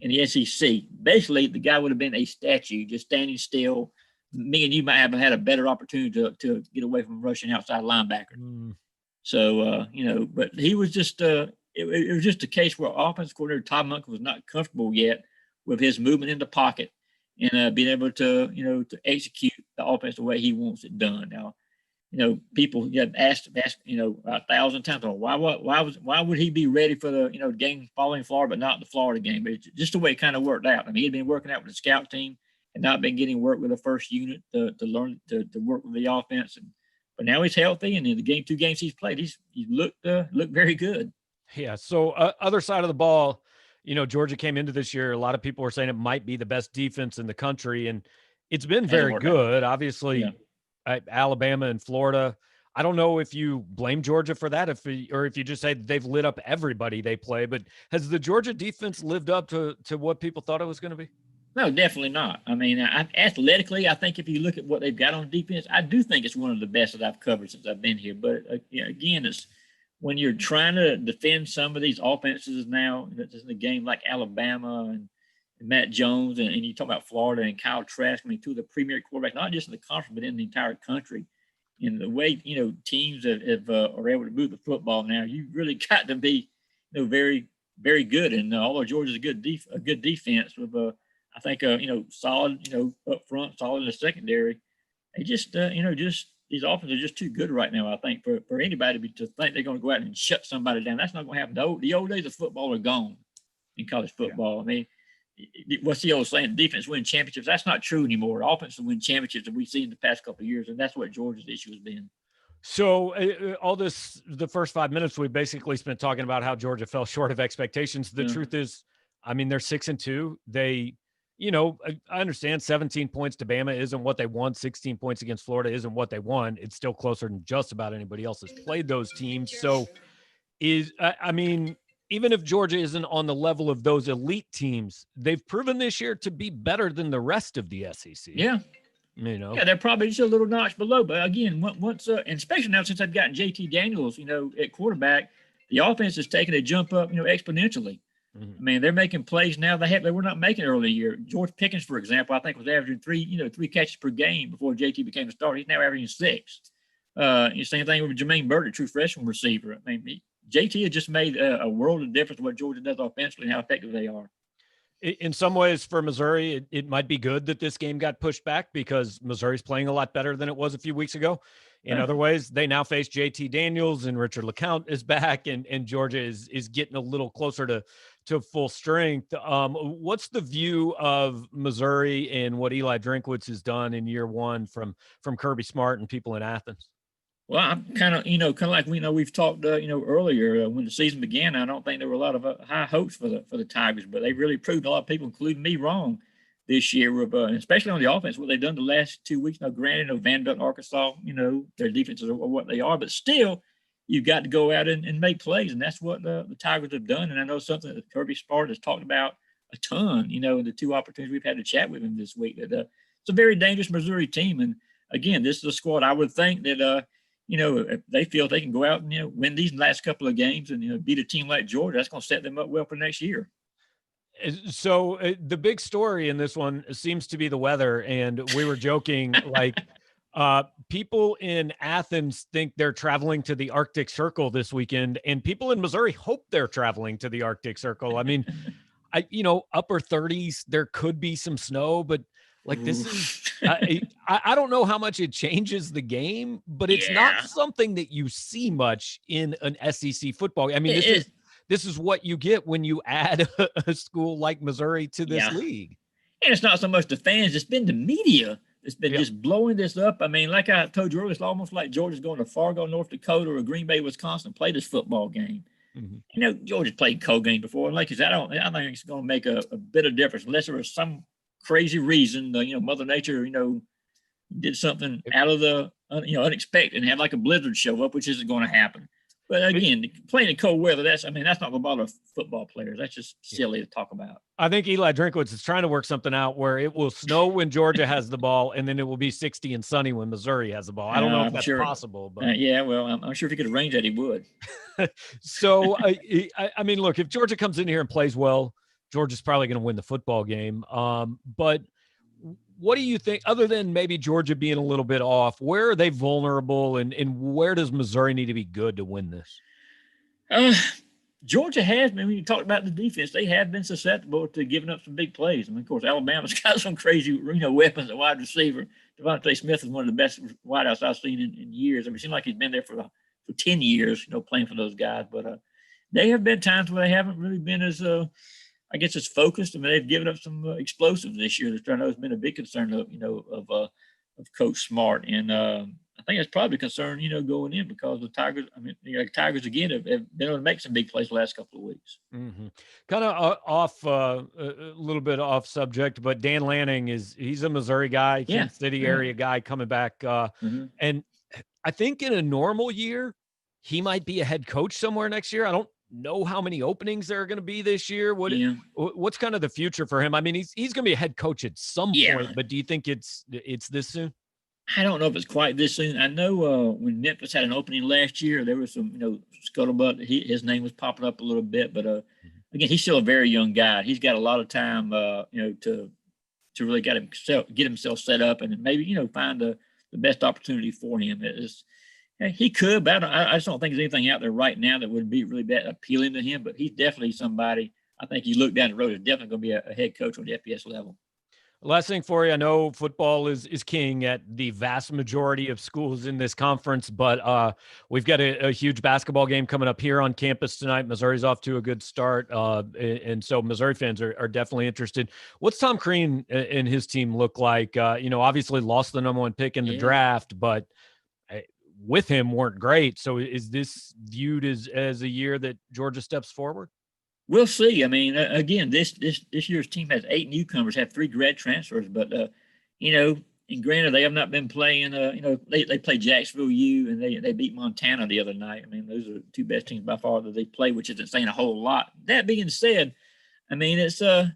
in the SEC. Basically, the guy would have been a statue, just standing still. Me and you might have had a better opportunity to get away from rushing outside linebacker. So, but he was just it was just a case where offensive coordinator Todd Monken was not comfortable yet with his movement in the pocket and being able to, to execute the offense the way he wants it done. Now, people get asked, 1,000 times, why would he be ready for the, game following Florida, but not the Florida game? But it's just the way it kind of worked out. I mean, he'd been working out with the scout team and not been getting work with the first unit to learn to work with the offense. But now he's healthy, and in the 2 games he's played, he's looked very good. Yeah. So other side of the ball, Georgia came into this year. A lot of people were saying it might be the best defense in the country, and it's been very good. Obviously, Alabama and Florida. I don't know if you blame Georgia for that, or if you just say they've lit up everybody they play. But has the Georgia defense lived up to what people thought it was going to be? No, definitely not. I mean, athletically, I think if you look at what they've got on defense, I do think it's one of the best that I've covered since I've been here. But again, it's when you're trying to defend some of these offenses now in a game like Alabama and Matt Jones, and you talk about Florida and Kyle Trask, I mean, 2 of the premier quarterbacks, not just in the conference, but in the entire country. And the way, teams are able to move the football now, you really got to be, very, very good. And although Georgia's a good defense with, I think, solid, up front, solid in the secondary, they just, these offenses are just too good right now, I think, for anybody to think they're going to go out and shut somebody down. That's not going to happen. The old days of football are gone in college football. Yeah. I mean, what's the old saying? Defense win championships. That's not true anymore. Offense win championships that we've seen in the past couple of years, and that's what Georgia's issue has been. So the first 5 minutes, we basically spent talking about how Georgia fell short of expectations. The truth is, I mean, they're 6-2. They, I understand 17 points to Bama isn't what they won. 16 points against Florida isn't what they won. It's still closer than just about anybody else has played those teams. So even if Georgia isn't on the level of those elite teams, they've proven this year to be better than the rest of the SEC. Yeah. Yeah, they're probably just a little notch below. But again, once and especially now since I've gotten JT Daniels, at quarterback, the offense has taken a jump up, exponentially. I mean, they're making plays now they were not making early year. George Pickens, for example, I think was averaging 3 catches per game before JT became a starter. He's now averaging 6. Same thing with Jermaine Burton, true freshman receiver. I mean, JT has just made a world of difference what Georgia does offensively and how effective they are. In some ways for Missouri, it might be good that this game got pushed back because Missouri's playing a lot better than it was a few weeks ago. In other ways, they now face JT Daniels and Richard LeCount is back, and Georgia is getting a little closer to full strength. What's the view of Missouri and what Eli Drinkwitz has done in year one from Kirby Smart and people in Athens? Well, I'm kind of like we've talked, earlier when the season began. I don't think there were a lot of high hopes for the Tigers, but they really proved a lot of people, including me, wrong this year. With especially on the offense, what they've done the last 2 weeks. Now, granted, Vanderbilt and Arkansas, their defenses are what they are, but still, you've got to go out and make plays, and that's what the Tigers have done. And I know something that Kirby Smart has talked about a ton. In the 2 opportunities we've had to chat with him this week, that it's a very dangerous Missouri team. And again, this is a squad I would think that. If they feel they can go out and, win these last couple of games and, beat a team like Georgia, that's going to set them up well for next year. So the big story in this one seems to be the weather. And we were joking, like people in Athens think they're traveling to the Arctic Circle this weekend, and people in Missouri hope they're traveling to the Arctic Circle. I mean, upper 30s, there could be some snow, but like this is, I don't know how much it changes the game, but it's not something that you see much in an SEC football. I mean, this is what you get when you add a school like Missouri to this league. And it's not so much the fans; it's been the media that's been just blowing this up. I mean, like I told you earlier, it's almost like Georgia's going to Fargo, North Dakota, or Green Bay, Wisconsin, play this football game. Mm-hmm. Georgia's played cold game before, and like you said, I think it's going to make a bit of difference unless there was some crazy reason, Mother Nature, did something out of the, unexpected and had like a blizzard show up, which isn't going to happen. But again, playing in cold weather, that's not going to bother football players. That's just silly to talk about. I think Eli Drinkwitz is trying to work something out where it will snow when Georgia has the ball, and then it will be 60 and sunny when Missouri has the ball. I don't know if that's possible, but I'm sure if he could arrange that, he would. So, I mean, look, if Georgia comes in here and plays well, Georgia's probably going to win the football game. But what do you think, other than maybe Georgia being a little bit off, where are they vulnerable, and where does Missouri need to be good to win this? Georgia has been, when you talked about the defense, they have been susceptible to giving up some big plays. I mean, of course, Alabama's got some crazy, weapons at wide receiver. Devontae Smith is one of the best wideouts I've seen in years. I mean, it seems like he's been there for 10 years, playing for those guys. But they have been times where they haven't really been as I guess it's focused. I mean, they've given up some explosives this year. That I know has been a big concern of Coach Smart, and I think it's probably a concern, going in because the Tigers. I mean, Tigers again have been able to make some big plays the last couple of weeks. Mm-hmm. Kind of off a little bit off subject, but Dan Lanning he's a Missouri guy, Kansas City area guy coming back, and I think in a normal year he might be a head coach somewhere next year. I don't know how many openings there are going to be this year. What's kind of the future for him? I mean, he's going to be a head coach at some point, but do you think it's this soon? I don't know if it's quite this soon. I know when Memphis had an opening last year, there was some, scuttlebutt. His name was popping up a little bit, but again, he's still a very young guy. He's got a lot of time, to really get himself set up and maybe, find the best opportunity for him. He could, but I just don't think there's anything out there right now that would be really that appealing to him. But he's definitely somebody. I think you look down the road, is definitely going to be a head coach on the FBS level. Last thing for you, I know football is king at the vast majority of schools in this conference, but we've got a huge basketball game coming up here on campus tonight. Missouri's off to a good start, and so Missouri fans are definitely interested. What's Tom Crean and his team look like? Obviously lost the number 1 pick in the draft, but with him weren't great. So is this viewed as a year that Georgia steps forward? We'll see. I mean, again, this year's team has 8 newcomers, have 3 grad transfers, but and granted they have not been playing. They played Jacksonville U and they beat Montana the other night. I mean, those are the 2 best teams by far that they play, which isn't saying a whole lot. That being said, I mean, it's a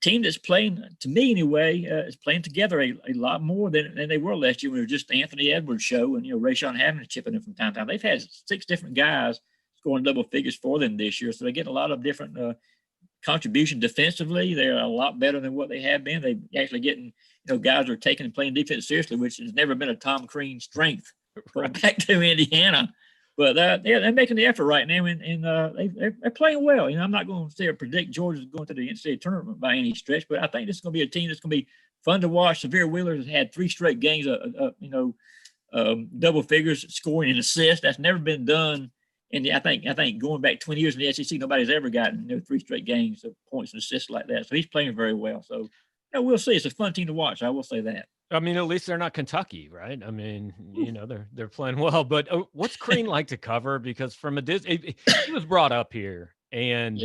team that's playing, to me anyway, is playing together a lot more than they were last year when it was just the Anthony Edwards show and, Rayshon Hammond chipping in from time to time. They've had 6 different guys scoring double figures for them this year. So they get a lot of different contribution defensively. They're a lot better than what they have been. They actually getting, guys are taking and playing defense seriously, which has never been a Tom Crean strength. Right back to Indiana. But they're making the effort right now, and they're playing well. I'm not going to say or predict Georgia's going to the NCAA tournament by any stretch, but I think this is going to be a team that's going to be fun to watch. Severe Wheeler has had 3 straight games, double figures scoring and assists. That's never been done. And I think going back 20 years in the SEC, nobody's ever gotten 3 straight games of points and assists like that. So he's playing very well. So we'll see. It's a fun team to watch. I will say that. I mean, at least they're not Kentucky, right? I mean, they're playing well. But what's Crean like to cover? Because from he was brought up here, and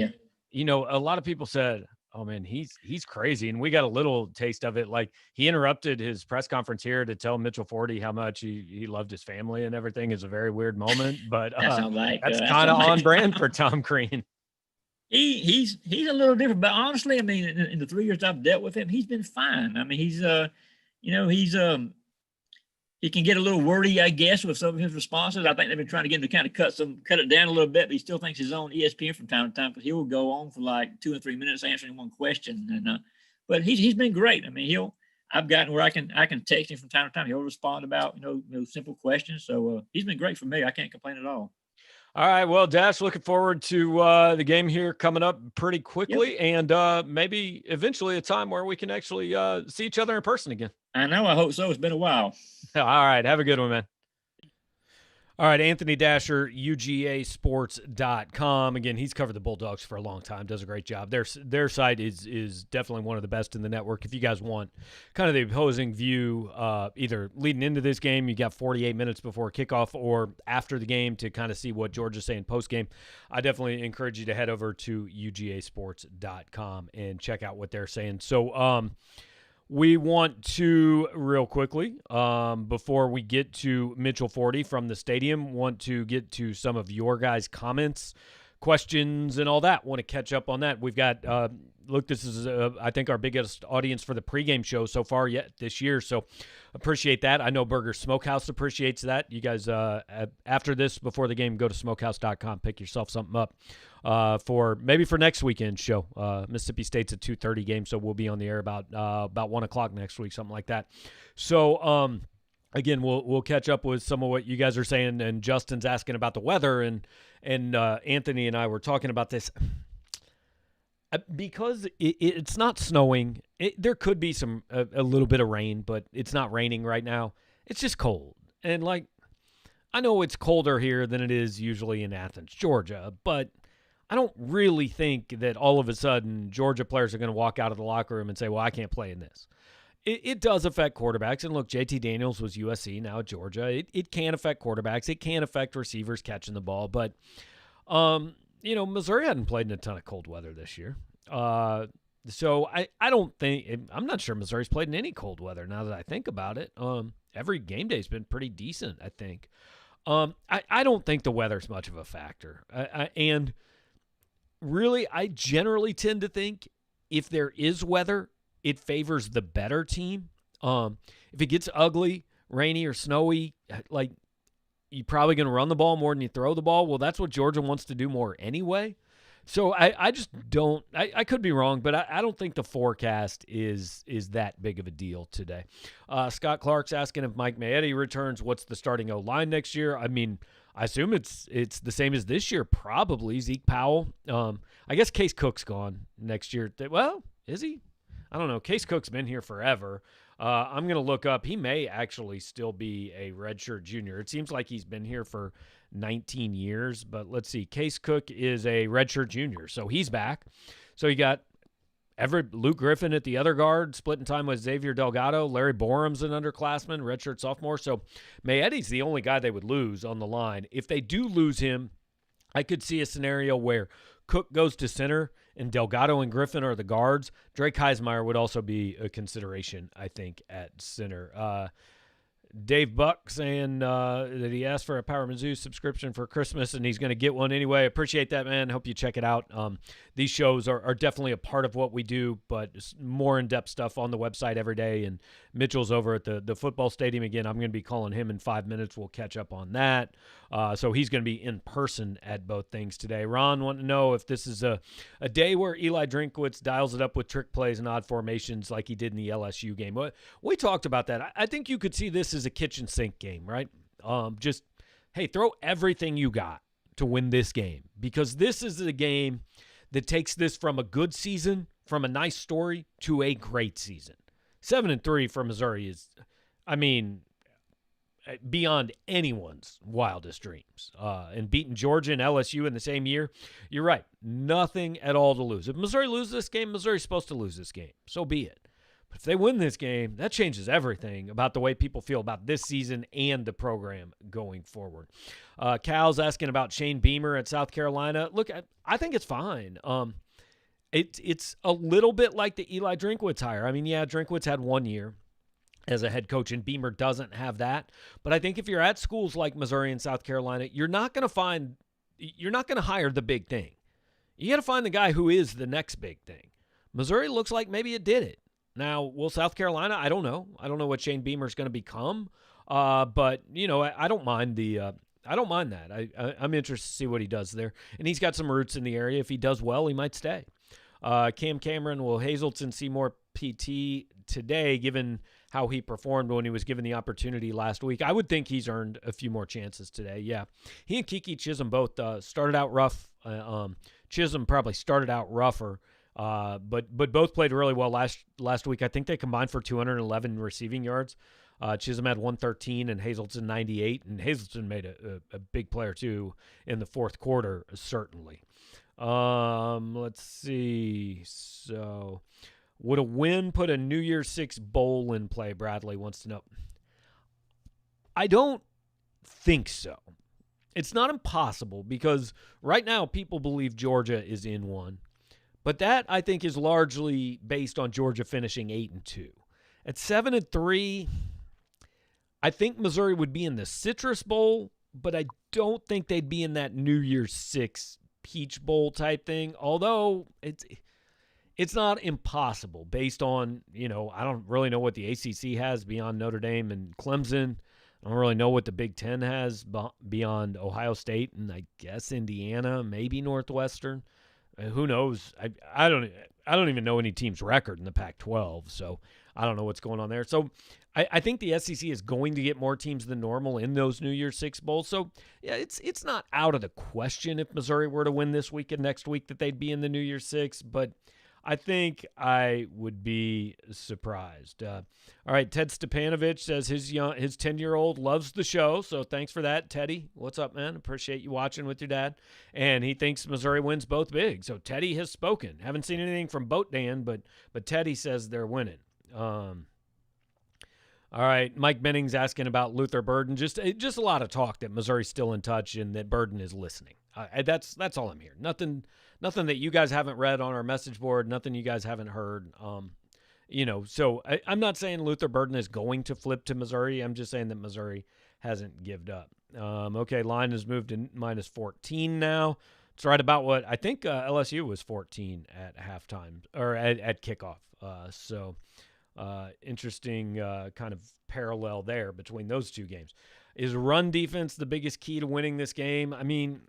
a lot of people said, "Oh man, he's crazy," and we got a little taste of it. Like he interrupted his press conference here to tell Mitchell Forty how much he loved his family and everything. Is a very weird moment, but that's kind of on brand for Tom Crean. He's a little different, but honestly, I mean, in the 3 years I've dealt with him, he's been fine. I mean, he can get a little wordy, I guess, with some of his responses. I think they've been trying to get him to kind of cut it down a little bit, but he still thinks he's on ESPN from time to time because he will go on for like 2 or 3 minutes answering one question. And but he's been great. I mean, I've gotten where I can text him from time to time. He'll respond about simple questions. So he's been great for me. I can't complain at all. All right, well, Dash, looking forward to the game here coming up pretty quickly, and maybe eventually a time where we can actually see each other in person again. I know. I hope so. It's been a while. All right. Have a good one, man. All right, Anthony Dasher, UGAsports.com. Again, he's covered the Bulldogs for a long time, does a great job. Their site is definitely one of the best in the network. If you guys want kind of the opposing view, either leading into this game, you got 48 minutes before kickoff, or after the game to kind of see what Georgia's saying post-game, I definitely encourage you to head over to UGAsports.com and check out what they're saying. So, we want to, real quickly, before we get to Mitchell Forty from the stadium, want to get to some of your guys' comments, questions, and all that. Want to catch up on that. We've got, this is, I think, our biggest audience for the pregame show so far yet this year, so appreciate that. I know Burger Smokehouse appreciates that. You guys, after this, before the game, go to smokehouse.com, pick yourself something up. For next weekend's show. Mississippi State's a 2:30 game, so we'll be on the air about 1 o'clock next week, something like that. So again, we'll catch up with some of what you guys are saying, and Justin's asking about the weather, and Anthony and I were talking about this because it's not snowing. There could be a little bit of rain, but it's not raining right now. It's just cold, and I know it's colder here than it is usually in Athens, Georgia, but I don't really think that all of a sudden Georgia players are going to walk out of the locker room and say, well, I can't play in this. It does affect quarterbacks. And look, JT Daniels was USC, now at Georgia. It can affect quarterbacks. It can affect receivers catching the ball. But, Missouri hadn't played in a ton of cold weather this year. So I don't think – I'm not sure Missouri's played in any cold weather now that I think about it. Every game day's been pretty decent, I think. I don't think the weather's much of a factor. And – really, I generally tend to think if there is weather, it favors the better team. If it gets ugly, rainy, or snowy, you're probably going to run the ball more than you throw the ball. Well, that's what Georgia wants to do more anyway. So I just don't – I could be wrong, but I don't think the forecast is that big of a deal today. Scott Clark's asking if Mike Maietti returns, what's the starting O-line next year? I mean – I assume it's the same as this year, probably. Zeke Powell. I guess Case Cook's gone next year. Well, is he? I don't know. Case Cook's been here forever. I'm going to look up. He may actually still be a redshirt junior. It seems like he's been here for 19 years, but let's see. Case Cook is a redshirt junior, so he's back. So you got Luke Griffin at the other guard, splitting time with Xavier Delgado. Larry Borum's an underclassman, redshirt sophomore. So Maetti's the only guy they would lose on the line. If they do lose him, I could see a scenario where Cook goes to center and Delgado and Griffin are the guards. Drake Heismeier would also be a consideration, I think, at center. Dave Buck saying that he asked for a Power Mizzou subscription for Christmas, and he's going to get one anyway. Appreciate that, man. Hope you check it out. These shows are definitely a part of what we do, but more in-depth stuff on the website every day. And Mitchell's over at the football stadium again. I'm going to be calling him in 5 minutes. We'll catch up on that. So he's going to be in person at both things today. Ron wanted to know if this is a day where Eli Drinkwitz dials it up with trick plays and odd formations like he did in the LSU game. We talked about that. I think you could see this as a kitchen sink game, right? Just hey, throw everything you got to win this game, because this is a game that takes this from a good season, from a nice story, to a great season. 7-3 for Missouri is, I mean, beyond anyone's wildest dreams. And beating Georgia and LSU in the same year, you're right, nothing at all to lose. If Missouri loses this game, Missouri's supposed to lose this game. So be it. But if they win this game, that changes everything about the way people feel about this season and the program going forward. Cal's asking about Shane Beamer at South Carolina. Look, I think it's fine. It's a little bit like the Eli Drinkwitz hire. I mean, yeah, Drinkwitz had 1 year as a head coach, and Beamer doesn't have that. But I think if you're at schools like Missouri and South Carolina, you're not going to hire the big thing. You got to find the guy who is the next big thing. Missouri looks like maybe it did it. Now, will South Carolina? I don't know. I don't know what Shane Beamer is going to become. But you know, I don't mind I don't mind that. I'm interested to see what he does there, and he's got some roots in the area. If he does well, he might stay. Cam Cameron, will Hazelton see more PT today, given how he performed when he was given the opportunity last week? I would think he's earned a few more chances today. Yeah, he and Kiki Chisholm both started out rough. Chisholm probably started out rougher. But both played really well last week. I think they combined for 211 receiving yards. Chisholm had 113 and Hazelton 98, and Hazelton made a big player too in the fourth quarter, certainly. Let's see. So, would a win put a New Year's Six bowl in play? Bradley wants to know. I don't think so. It's not impossible, because right now people believe Georgia is in one. But that, I think, is largely based on Georgia finishing 8-2. At 7-3, I think Missouri would be in the Citrus Bowl, but I don't think they'd be in that New Year's Six Peach Bowl type thing. Although it's not impossible based on, I don't really know what the ACC has beyond Notre Dame and Clemson. I don't really know what the Big Ten has beyond Ohio State and I guess Indiana, maybe Northwestern. Who knows? I don't even know any team's record in the Pac-12, so I don't know what's going on there. So I think the SEC is going to get more teams than normal in those New Year's Six bowls. So yeah, it's not out of the question if Missouri were to win this week and next week that they'd be in the New Year's Six, but I think I would be surprised. All right, Ted Stepanovich says his 10-year-old loves the show, so thanks for that, Teddy. What's up, man? Appreciate you watching with your dad. And he thinks Missouri wins both big. So Teddy has spoken. Haven't seen anything from Boat Dan, but Teddy says they're winning. All right, Mike Benning's asking about Luther Burden. Just a lot of talk that Missouri's still in touch and that Burden is listening. That's all I'm hearing. Nothing that you guys haven't read on our message board, nothing you guys haven't heard. So I'm not saying Luther Burden is going to flip to Missouri. I'm just saying that Missouri hasn't given up. Okay, line has moved to -14 now. It's right about what I think LSU was 14 at halftime or at kickoff. Interesting kind of parallel there between those two games. Is run defense the biggest key to winning this game? I mean,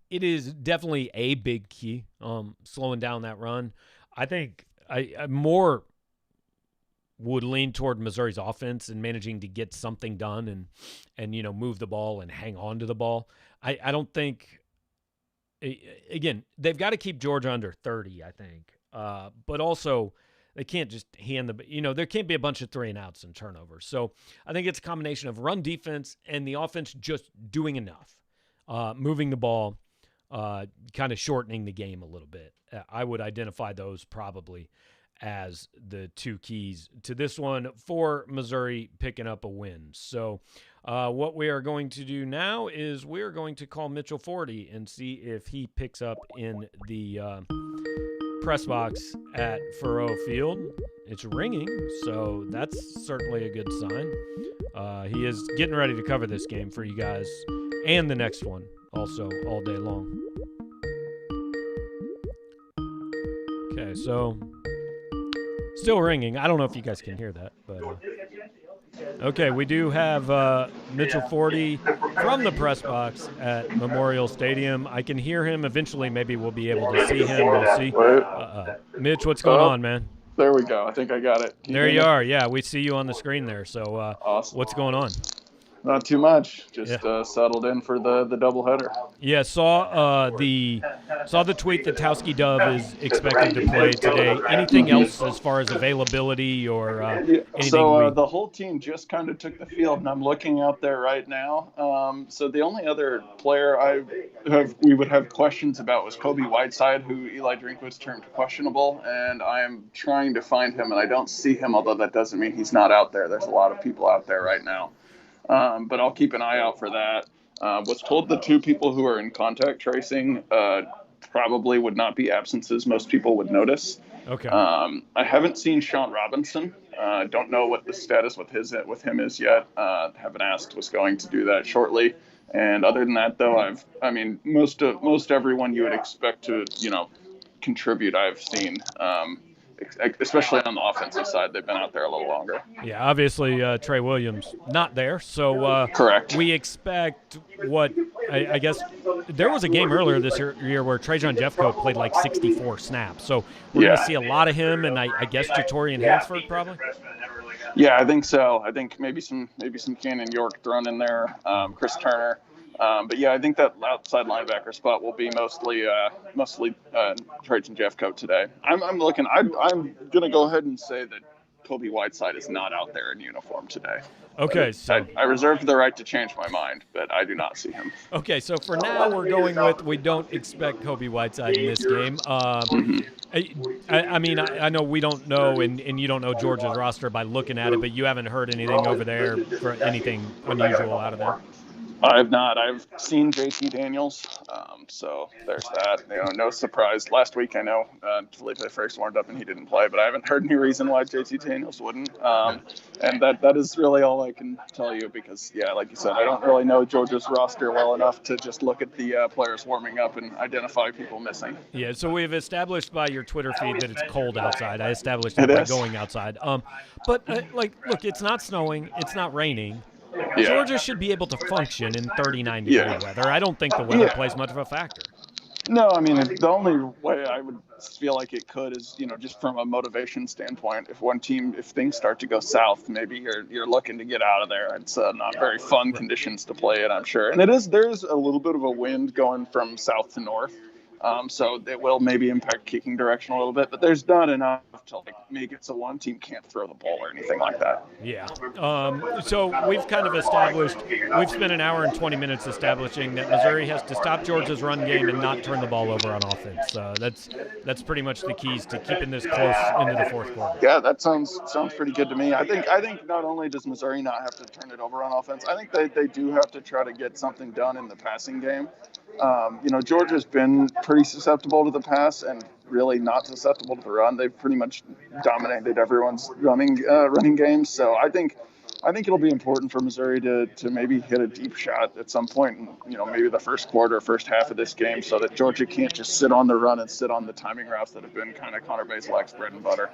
it is definitely a big key, slowing down that run. I think I more would lean toward Missouri's offense and managing to get something done and move the ball and hang on to the ball. I don't think, again, they've got to keep Georgia under 30, I think. But also they can't just hand there can't be a bunch of 3-and-outs and turnovers. So I think it's a combination of run defense and the offense just doing enough, moving the ball, kind of shortening the game a little bit. I would identify those probably as the two keys to this one for Missouri picking up a win. So what we are going to do now is we're going to call Mitchell Forty and see if he picks up in the press box at Faurot Field. It's ringing, so that's certainly a good sign. He is getting ready to cover this game for you guys and the next one also all day long. Okay, so still ringing. I don't know if you guys can hear that, but okay, we do have Mitchell Forty from the press box at Memorial Stadium. I can hear him. Eventually, maybe we'll be able to see him. We'll see. Mitch, what's going on, man? There we go. I think I got it. There you are. Yeah, we see you on the screen there. So awesome. What's going on? Not too much. Just settled in for the doubleheader. Yeah, saw the tweet that Towski Dove is expected to play today. Anything else as far as availability or anything? So the whole team just kind of took the field, and I'm looking out there right now. So the only other player we would have questions about was Kobe Whiteside, who Eli Drinkwitz termed questionable, and I am trying to find him, and I don't see him, although that doesn't mean he's not out there. There's a lot of people out there right now. But I'll keep an eye out for that. Was told the two people who are in contact tracing probably would not be absences most people would notice. Okay. I haven't seen Sean Robinson. Don't know what the status with him is yet. Haven't asked. Was going to do that shortly. And other than that, though, most everyone you would expect to contribute I've seen. Especially on the offensive side, they've been out there a little longer. Yeah, obviously Trey Williams not there, so correct. We expect I guess there was a game earlier this year where Trajan Jeffcoat played like 64 snaps, so we're going to see a lot of him, and I guess Jatorian Hansford probably. Yeah, I think so. I think maybe some Cannon York thrown in there, Chris Turner. But yeah, I think that outside linebacker spot will be mostly Trajan Jeffcoat today. I'm gonna go ahead and say that Kobe Whiteside is not out there in uniform today. Okay, so I reserve the right to change my mind, but I do not see him. Okay, so for now we're going with we don't expect Kobe Whiteside in this game. I know we don't know, and you don't know Georgia's roster by looking at it, but you haven't heard anything over there for anything unusual out of there. I have not. I've seen JT Daniels, so there's that. No surprise. Last week, I know Felipe Franks warmed up and he didn't play, but I haven't heard any reason why JT Daniels wouldn't. And that is really all I can tell you because, yeah, like you said, I don't really know Georgia's roster well enough to just look at the players warming up and identify people missing. Yeah, so we've established by your Twitter feed that it's cold outside. I established that by going outside. But look, it's not snowing. It's not raining. Yeah. Georgia should be able to function in 39-degree weather. I don't think the weather plays much of a factor. No, I mean, the only way I would feel like it could is, just from a motivation standpoint. If things start to go south, maybe you're looking to get out of there. It's not very fun conditions to play in, I'm sure. And there's a little bit of a wind going from south to north. So it will maybe impact kicking direction a little bit, but there's not enough to make it so one team can't throw the ball or anything like that. Yeah. So we've kind of we've spent an hour and 20 minutes establishing that Missouri has to stop Georgia's run game and not turn the ball over on offense. That's pretty much the keys to keeping this close into the fourth quarter. Yeah, that sounds pretty good to me. I think not only does Missouri not have to turn it over on offense, I think they do have to try to get something done in the passing game. Georgia's been pretty susceptible to the pass and really not susceptible to the run. They've pretty much dominated everyone's running games. So I think it'll be important for Missouri to maybe hit a deep shot at some point in, maybe the first half of this game so that Georgia can't just sit on the run and sit on the timing routes that have been kind of Connor Bazelak's bread and butter.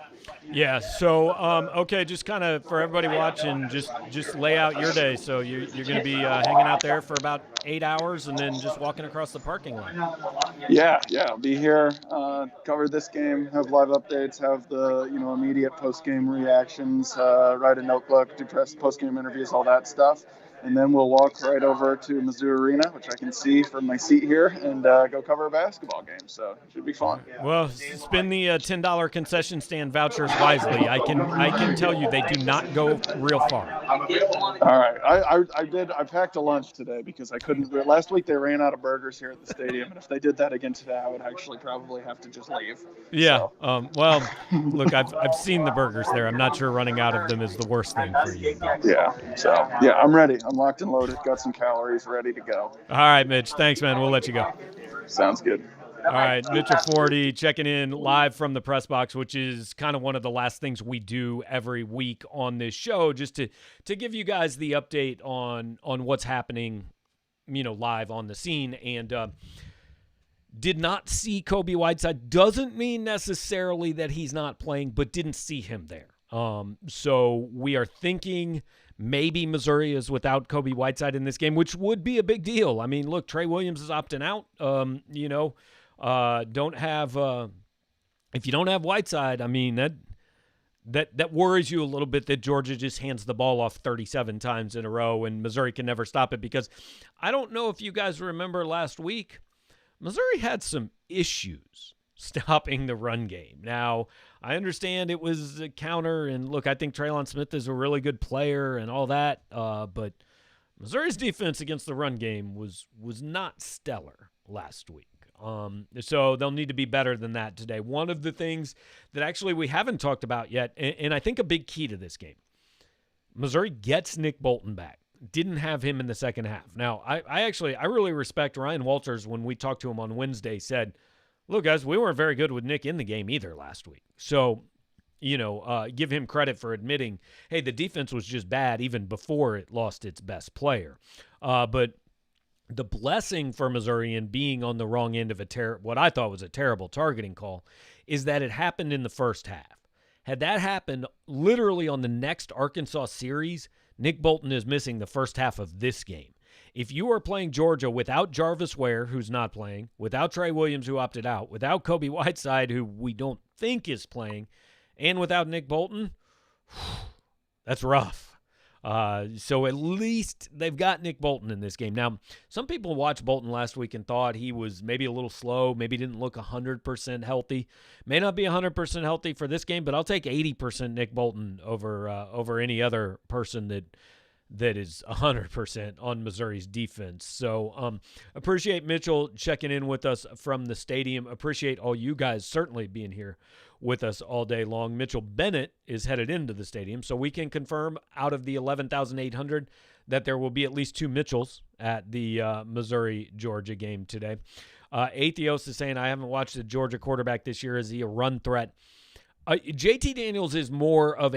Yeah. So, okay, just kind of for everybody watching, just lay out your day. So you're going to be hanging out there for about 8 hours and then just walking across the parking lot. Yeah. I'll be here, cover this game, have live updates, have the, immediate post-game reactions, write a notebook, do post-game interviews, all that stuff. And then we'll walk right over to Mizzou Arena, which I can see from my seat here, and go cover a basketball game. So it should be fun. Well, spend the $10 concession stand vouchers wisely. I can tell you they do not go real far. All right. I packed a lunch today because I couldn't. Last week they ran out of burgers here at the stadium, and if they did that again today, I would actually probably have to just leave. Yeah. So. Well, look, I've seen the burgers there. I'm not sure running out of them is the worst thing for you. Yeah. So yeah, I'm ready. I'm locked and loaded. Got some calories ready to go. All right, Mitch. Thanks, man. We'll let you go. Sounds good. All right, Mitchell Forty checking in live from the press box, which is kind of one of the last things we do every week on this show, just to give you guys the update on what's happening, live on the scene. And did not see Kobe Whiteside. Doesn't mean necessarily that he's not playing, but didn't see him there. So we are thinking maybe Missouri is without Kobe Whiteside in this game, which would be a big deal. I mean, look, Trey Williams is opting out. Don't have if you don't have Whiteside, I mean that worries you a little bit that Georgia just hands the ball off 37 times in a row and Missouri can never stop it, because I don't know if you guys remember last week, Missouri had some issues stopping the run game. Now, I understand it was a counter, and look, I think Traylon Smith is a really good player and all that, but Missouri's defense against the run game was not stellar last week. So they'll need to be better than that today. One of the things that actually we haven't talked about yet, and I think a big key to this game, Missouri gets Nick Bolton back. Didn't have him in the second half. Now, I really respect Ryan Walters when we talked to him on Wednesday, said, look, guys, we weren't very good with Nick in the game either last week. So, give him credit for admitting, hey, the defense was just bad even before it lost its best player. But the blessing for Missouri in being on the wrong end of what I thought was a terrible targeting call is that it happened in the first half. Had that happened literally on the next Arkansas series, Nick Bolton is missing the first half of this game. If you are playing Georgia without Jarvis Ware, who's not playing, without Trey Williams, who opted out, without Kobe Whiteside, who we don't think is playing, and without Nick Bolton, that's rough. So at least they've got Nick Bolton in this game. Now, some people watched Bolton last week and thought he was maybe a little slow, maybe didn't look 100% healthy. May not be 100% healthy for this game, but I'll take 80% Nick Bolton over any other person that is 100% on Missouri's defense. So appreciate Mitchell checking in with us from the stadium. Appreciate all you guys certainly being here with us all day long. Mitchell Bennett is headed into the stadium, so we can confirm out of the 11,800 that there will be at least 2 Mitchells at the Missouri-Georgia game today. Atheos is saying, I haven't watched a Georgia quarterback this year. Is he a run threat? JT Daniels is more of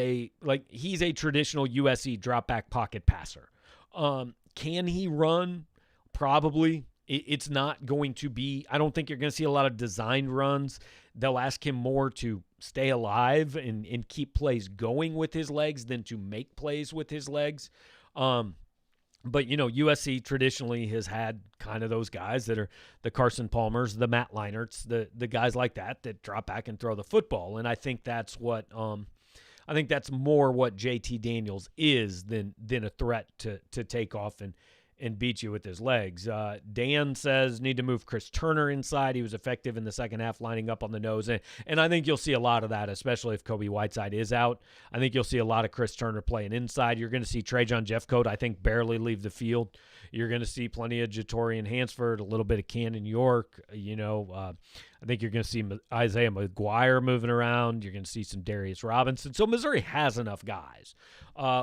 he's a traditional USC drop back pocket passer. Can he run? Probably. It's not going to be, I don't think you're going to see a lot of designed runs. They'll ask him more to stay alive and keep plays going with his legs than to make plays with his legs. But, USC traditionally has had kind of those guys that are the Carson Palmers, the Matt Leinerts, the guys like that drop back and throw the football. And I think that's what I think that's more what JT Daniels is than a threat to take off and beat you with his legs. Dan says need to move Chris Turner inside. He was effective in the second half lining up on the nose. And I think you'll see a lot of that, especially if Kobe Whiteside is out. I think you'll see a lot of Chris Turner playing inside. You're going to see Trajan Jeffcoat, I think, barely leave the field. You're going to see plenty of Jatorian Hansford, a little bit of Cannon York. I think you're going to see Isaiah McGuire moving around. You're going to see some Darius Robinson. So Missouri has enough guys.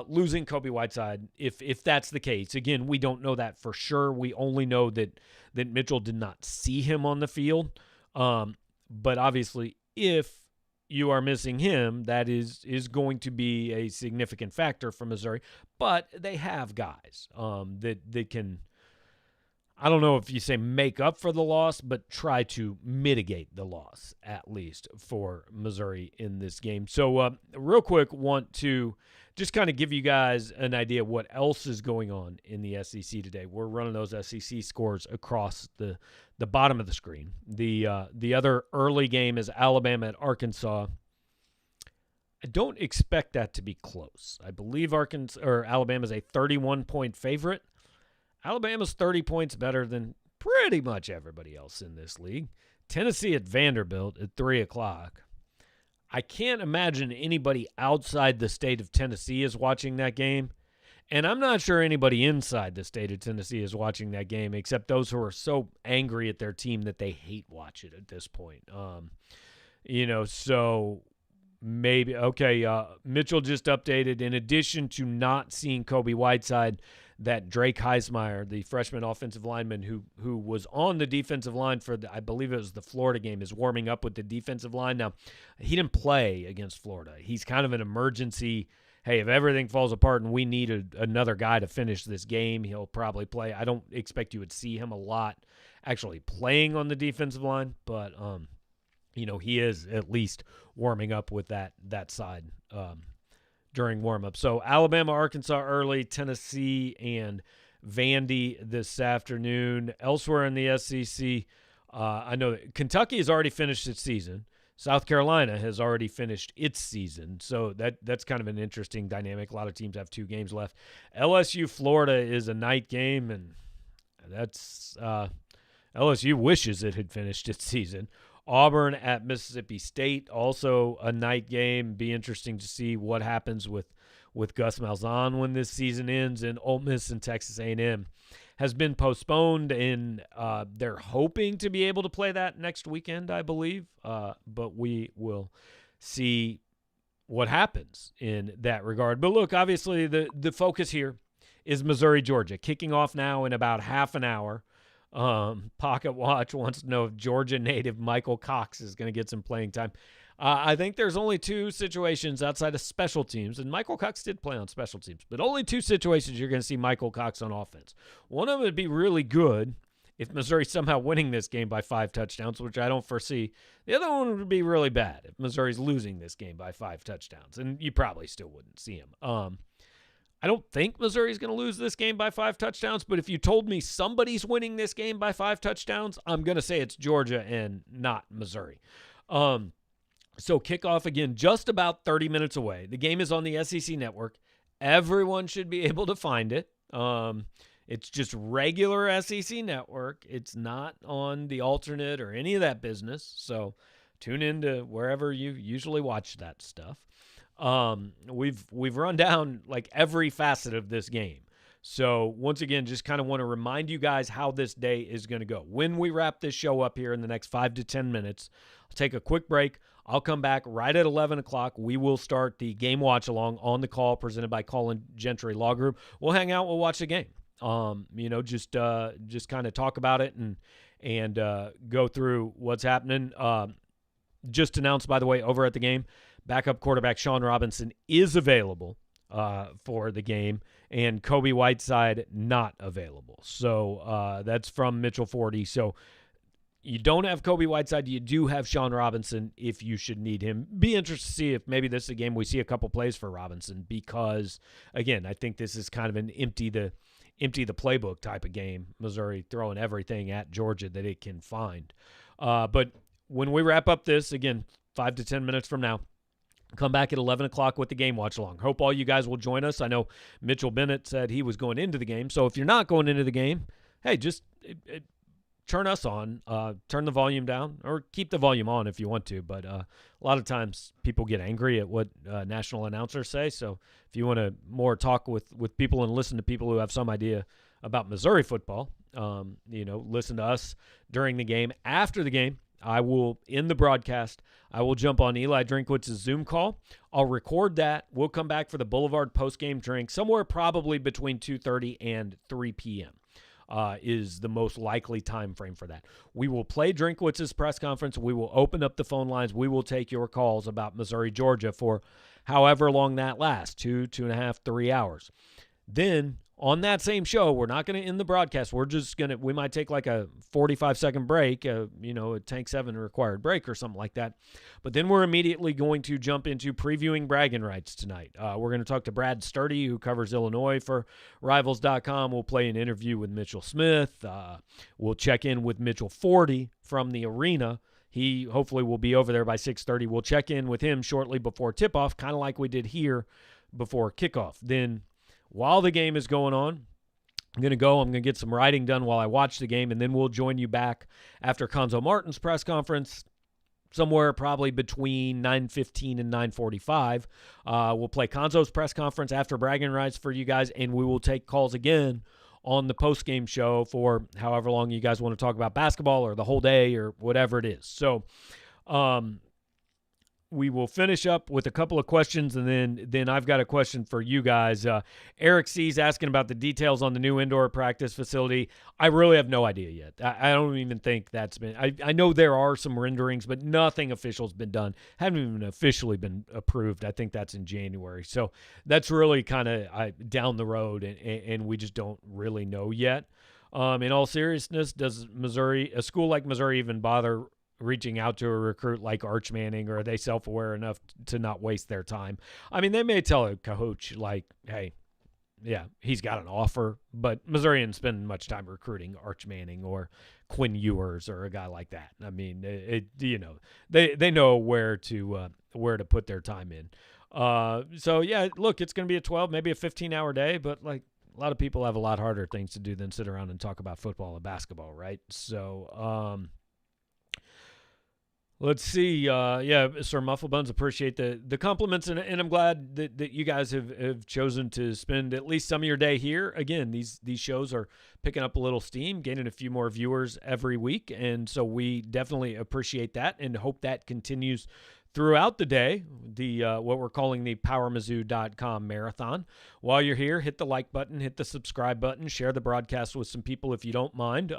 Losing Kobe Whiteside, if that's the case, again, we don't know that for sure. We only know that Mitchell did not see him on the field. But obviously, if you are missing him, that is going to be a significant factor for Missouri. But they have guys that can, I don't know if you say make up for the loss, but try to mitigate the loss at least for Missouri in this game. So real quick, want to just kind of give you guys an idea of what else is going on in the SEC today. We're running those SEC scores across the bottom of the screen. The other early game is Alabama at Arkansas. I don't expect that to be close. I believe Alabama's a 31-point favorite. Alabama's 30 points better than pretty much everybody else in this league. Tennessee at Vanderbilt at 3 o'clock. I can't imagine anybody outside the state of Tennessee is watching that game. And I'm not sure anybody inside the state of Tennessee is watching that game, except those who are so angry at their team that they hate watch it at this point. So maybe, okay, Mitchell just updated, in addition to not seeing Kobe Whiteside, that Drake Heismeier, the freshman offensive lineman who was on the defensive line for I believe it was the Florida game, is warming up with the defensive line. Now, he didn't play against Florida. He's kind of an emergency, hey, if everything falls apart and we need another guy to finish this game, he'll probably play. I don't expect you would see him a lot actually playing on the defensive line, but he is at least warming up with that side during warm-up. So Alabama, Arkansas early, Tennessee, and Vandy this afternoon. Elsewhere in the SEC, I know that Kentucky has already finished its season. South Carolina has already finished its season, so that's kind of an interesting dynamic. A lot of teams have 2 games left. LSU Florida is a night game, and that's LSU wishes it had finished its season. Auburn at Mississippi State, also a night game. Be interesting to see what happens with Gus Malzahn when this season ends. And Ole Miss and Texas A&M has been postponed, and they're hoping to be able to play that next weekend, I believe. But we will see what happens in that regard. But look, obviously the focus here is Missouri, Georgia, kicking off now in about half an hour. Pocket Watch wants to know if Georgia native Michael Cox is going to get some playing time. I think there's only 2 situations outside of special teams, and Michael Cox did play on special teams, but only 2 situations you're going to see Michael Cox on offense. One of them would be really good if Missouri's somehow winning this game by 5 touchdowns, which I don't foresee. The other one would be really bad if Missouri's losing this game by 5 touchdowns, and you probably still wouldn't see him. I don't think Missouri's going to lose this game by 5 touchdowns, but if you told me somebody's winning this game by 5 touchdowns, I'm going to say it's Georgia and not Missouri. So kickoff, again, just about 30 minutes away. The game is on the SEC Network. Everyone should be able to find it. It's just regular SEC Network. It's not on the alternate or any of that business. So tune in to wherever you usually watch that stuff. We've run down like every facet of this game. So once again, just kind of want to remind you guys how this day is going to go. When we wrap this show up here in the next 5 to 10 minutes, I'll take a quick break. I'll come back right at 11 o'clock. We will start the game watch along on the call presented by Colin Gentry Law Group. We'll hang out. We'll watch the game. Just kind of talk about it and go through what's happening. Just announced, by the way, over at the game, backup quarterback Sean Robinson is available for the game, and Kobe Whiteside not available. So that's from Mitchell 40. So you don't have Kobe Whiteside. You do have Sean Robinson if you should need him. Be interested to see if maybe this is a game we see a couple plays for Robinson because, again, I think this is kind of an empty the playbook type of game. Missouri throwing everything at Georgia that it can find. But when we wrap up this, again, 5 to 10 minutes from now, come back at 11 o'clock with the game watch along. Hope all you guys will join us. I know Mitchell Bennett said he was going into the game. So if you're not going into the game, hey, just turn us on, turn the volume down, or keep the volume on if you want to. But a lot of times people get angry at what national announcers say. So if you want to more talk with people and listen to people who have some idea about Missouri football, listen to us during the game. After the game, I will, in the broadcast, I will jump on Eli Drinkwitz's Zoom call. I'll record that. We'll come back for the Boulevard postgame drink somewhere probably between 2:30 and 3 p.m. Is the most likely time frame for that. We will play Drinkwitz's press conference. We will open up the phone lines. We will take your calls about Missouri, Georgia for however long that lasts, 2.5, 3 hours. Then on that same show, we're not going to end the broadcast. We might take like a 45-second break, a Tank 7 required break or something like that. But then we're immediately going to jump into previewing bragging rights tonight. We're going to talk to Brad Sturdy, who covers Illinois for Rivals.com. We'll play an interview with Mitchell Smith. We'll check in with Mitchell 40 from the arena. He hopefully will be over there by 6:30. We'll check in with him shortly before tip-off, kind of like we did here before kickoff. Then while the game is going on, I'm going to get some writing done while I watch the game, and then we'll join you back after Konzo Martin's press conference, somewhere probably between 9:15 and 9:45. We'll play Konzo's press conference after bragging rights for you guys, and we will take calls again on the post-game show for however long you guys want to talk about basketball or the whole day or whatever it is. So, we will finish up with a couple of questions, and then I've got a question for you guys. Eric C's asking about the details on the new indoor practice facility. I really have no idea yet. I don't even think that's been – I know there are some renderings, but nothing official's been done. Haven't even officially been approved. I think that's in January. So that's really kind of down the road, and we just don't really know yet. In all seriousness, does a school like Missouri even bother – reaching out to a recruit like Arch Manning, or are they self-aware enough to not waste their time? I mean, they may tell a coach like, hey, yeah, he's got an offer, but Missouri isn't spending much time recruiting Arch Manning or Quinn Ewers or a guy like that. I mean, they know where to put their time in. So yeah, look, it's going to be a 12, maybe a 15-hour day, but like a lot of people have a lot harder things to do than sit around and talk about football and basketball, right? So let's see. Sir Mufflebuns, appreciate the compliments, and I'm glad that you guys have chosen to spend at least some of your day here. Again, these shows are picking up a little steam, gaining a few more viewers every week, and so we definitely appreciate that and hope that continues throughout the day, what we're calling the PowerMizzou.com marathon. While you're here, hit the like button, hit the subscribe button, share the broadcast with some people if you don't mind.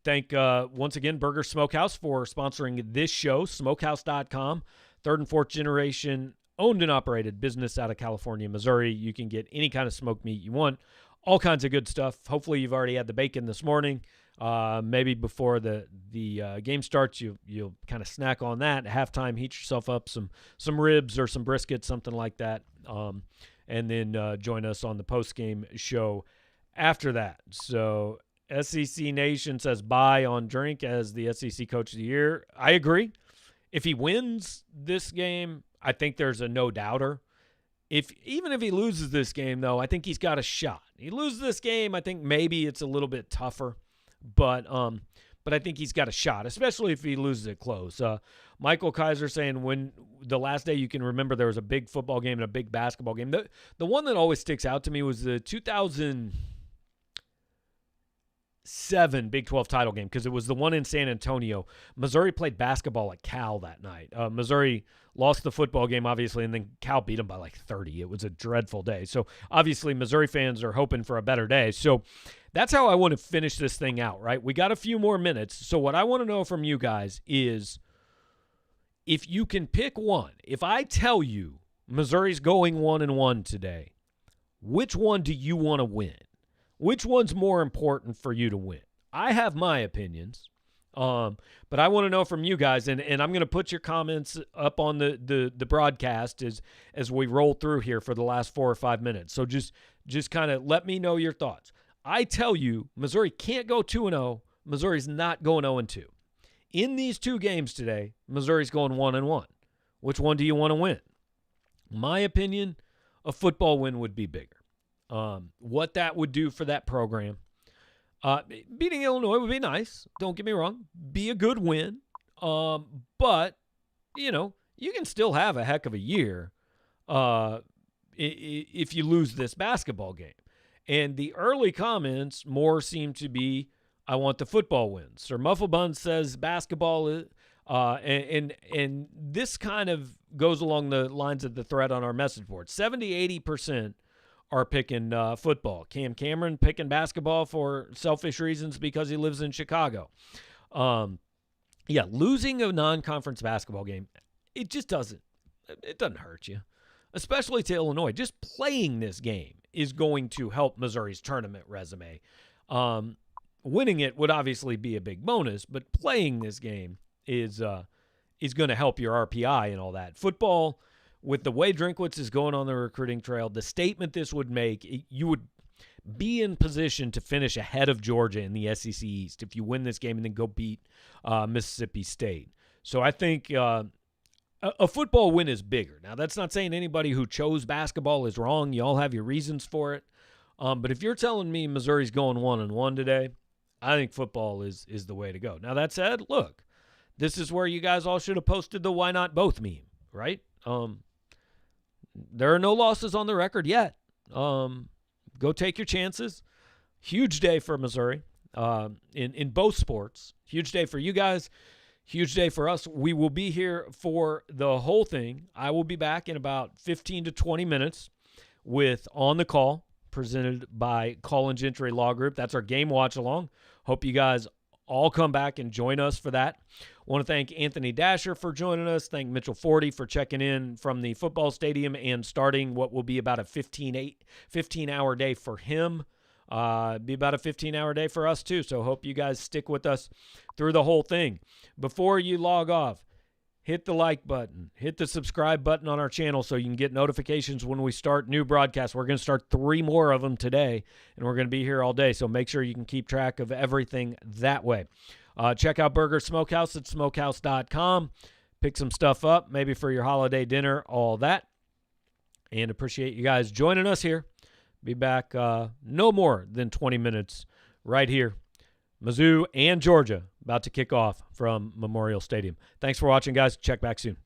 Thank, once again, Burger Smokehouse for sponsoring this show, Smokehouse.com, third and fourth generation owned and operated business out of California, Missouri. You can get any kind of smoked meat you want, all kinds of good stuff. Hopefully you've already had the bacon this morning. Maybe before the game starts, you'll kind of snack on that. At halftime, heat yourself up some ribs or some brisket, something like that, and then join us on the post-game show after that. So SEC Nation says bye on Drink as the SEC Coach of the Year. I agree. If he wins this game, I think there's a no-doubter. Even if he loses this game, though, I think he's got a shot. He loses this game, I think maybe it's a little bit tougher. But I think he's got a shot, especially if he loses it close. Michael Kaiser saying when the last day you can remember there was a big football game and a big basketball game. The one that always sticks out to me was the 2007 Big 12 title game because it was the one in San Antonio. Missouri played basketball at Cal that night. Missouri lost the football game, obviously, and then Cal beat them by like 30. It was a dreadful day. So, obviously, Missouri fans are hoping for a better day. So, that's how I want to finish this thing out, right? We got a few more minutes. So, what I want to know from you guys is if you can pick one, if I tell you Missouri's going 1-1 today, which one do you want to win? Which one's more important for you to win? I have my opinions. But I want to know from you guys, and I'm going to put your comments up on the broadcast as we roll through here for the last 4 or 5 minutes. So just kind of let me know your thoughts. I tell you, Missouri can't go 2-0. Missouri's not going 0-2. In these two games today, Missouri's going 1-1. Which one do you want to win? My opinion, a football win would be bigger. What that would do for that program. Beating Illinois would be nice. Don't get me wrong. Be a good win. But, you can still have a heck of a year if you lose this basketball game. And the early comments more seem to be, I want the football wins. Sir Mufflebun says basketball, and this kind of goes along the lines of the thread on our message board. 70-80% are picking football. Cam Cameron picking basketball for selfish reasons because he lives in Chicago. Losing a non-conference basketball game, it doesn't hurt you, especially to Illinois. Just playing this game is going to help Missouri's tournament resume. Winning it would obviously be a big bonus, but playing this game is going to help your RPI and all that. Football, with the way Drinkwitz is going on the recruiting trail, the statement this would make, you would be in position to finish ahead of Georgia in the SEC East if you win this game and then go beat Mississippi State. So I think a football win is bigger. Now, that's not saying anybody who chose basketball is wrong. You all have your reasons for it. But if you're telling me Missouri's going 1-1 today, I think football is the way to go. Now, that said, look, this is where you guys all should have posted the why not both meme, right? There are no losses on the record yet. Go take your chances. Huge day for Missouri in both sports. Huge day for you guys. Huge day for us. We will be here for the whole thing. I will be back in about 15 to 20 minutes with On the Call, presented by Call and Gentry Law Group. That's our game watch along. Hope you guys all come back and join us for that. Want to thank Anthony Dasher for joining us. Thank Mitchell Forty for checking in from the football stadium and starting what will be about a 15-hour day for him. Be about a 15-hour day for us too. So hope you guys stick with us through the whole thing. Before you log off, hit the like button, hit the subscribe button on our channel so you can get notifications when we start new broadcasts. We're going to start 3 more of them today, and we're going to be here all day, so make sure you can keep track of everything that way. Check out Burger Smokehouse at smokehouse.com. Pick some stuff up, maybe for your holiday dinner, all that. And appreciate you guys joining us here. Be back no more than 20 minutes right here. Mizzou and Georgia about to kick off from Memorial Stadium. Thanks for watching, guys. Check back soon.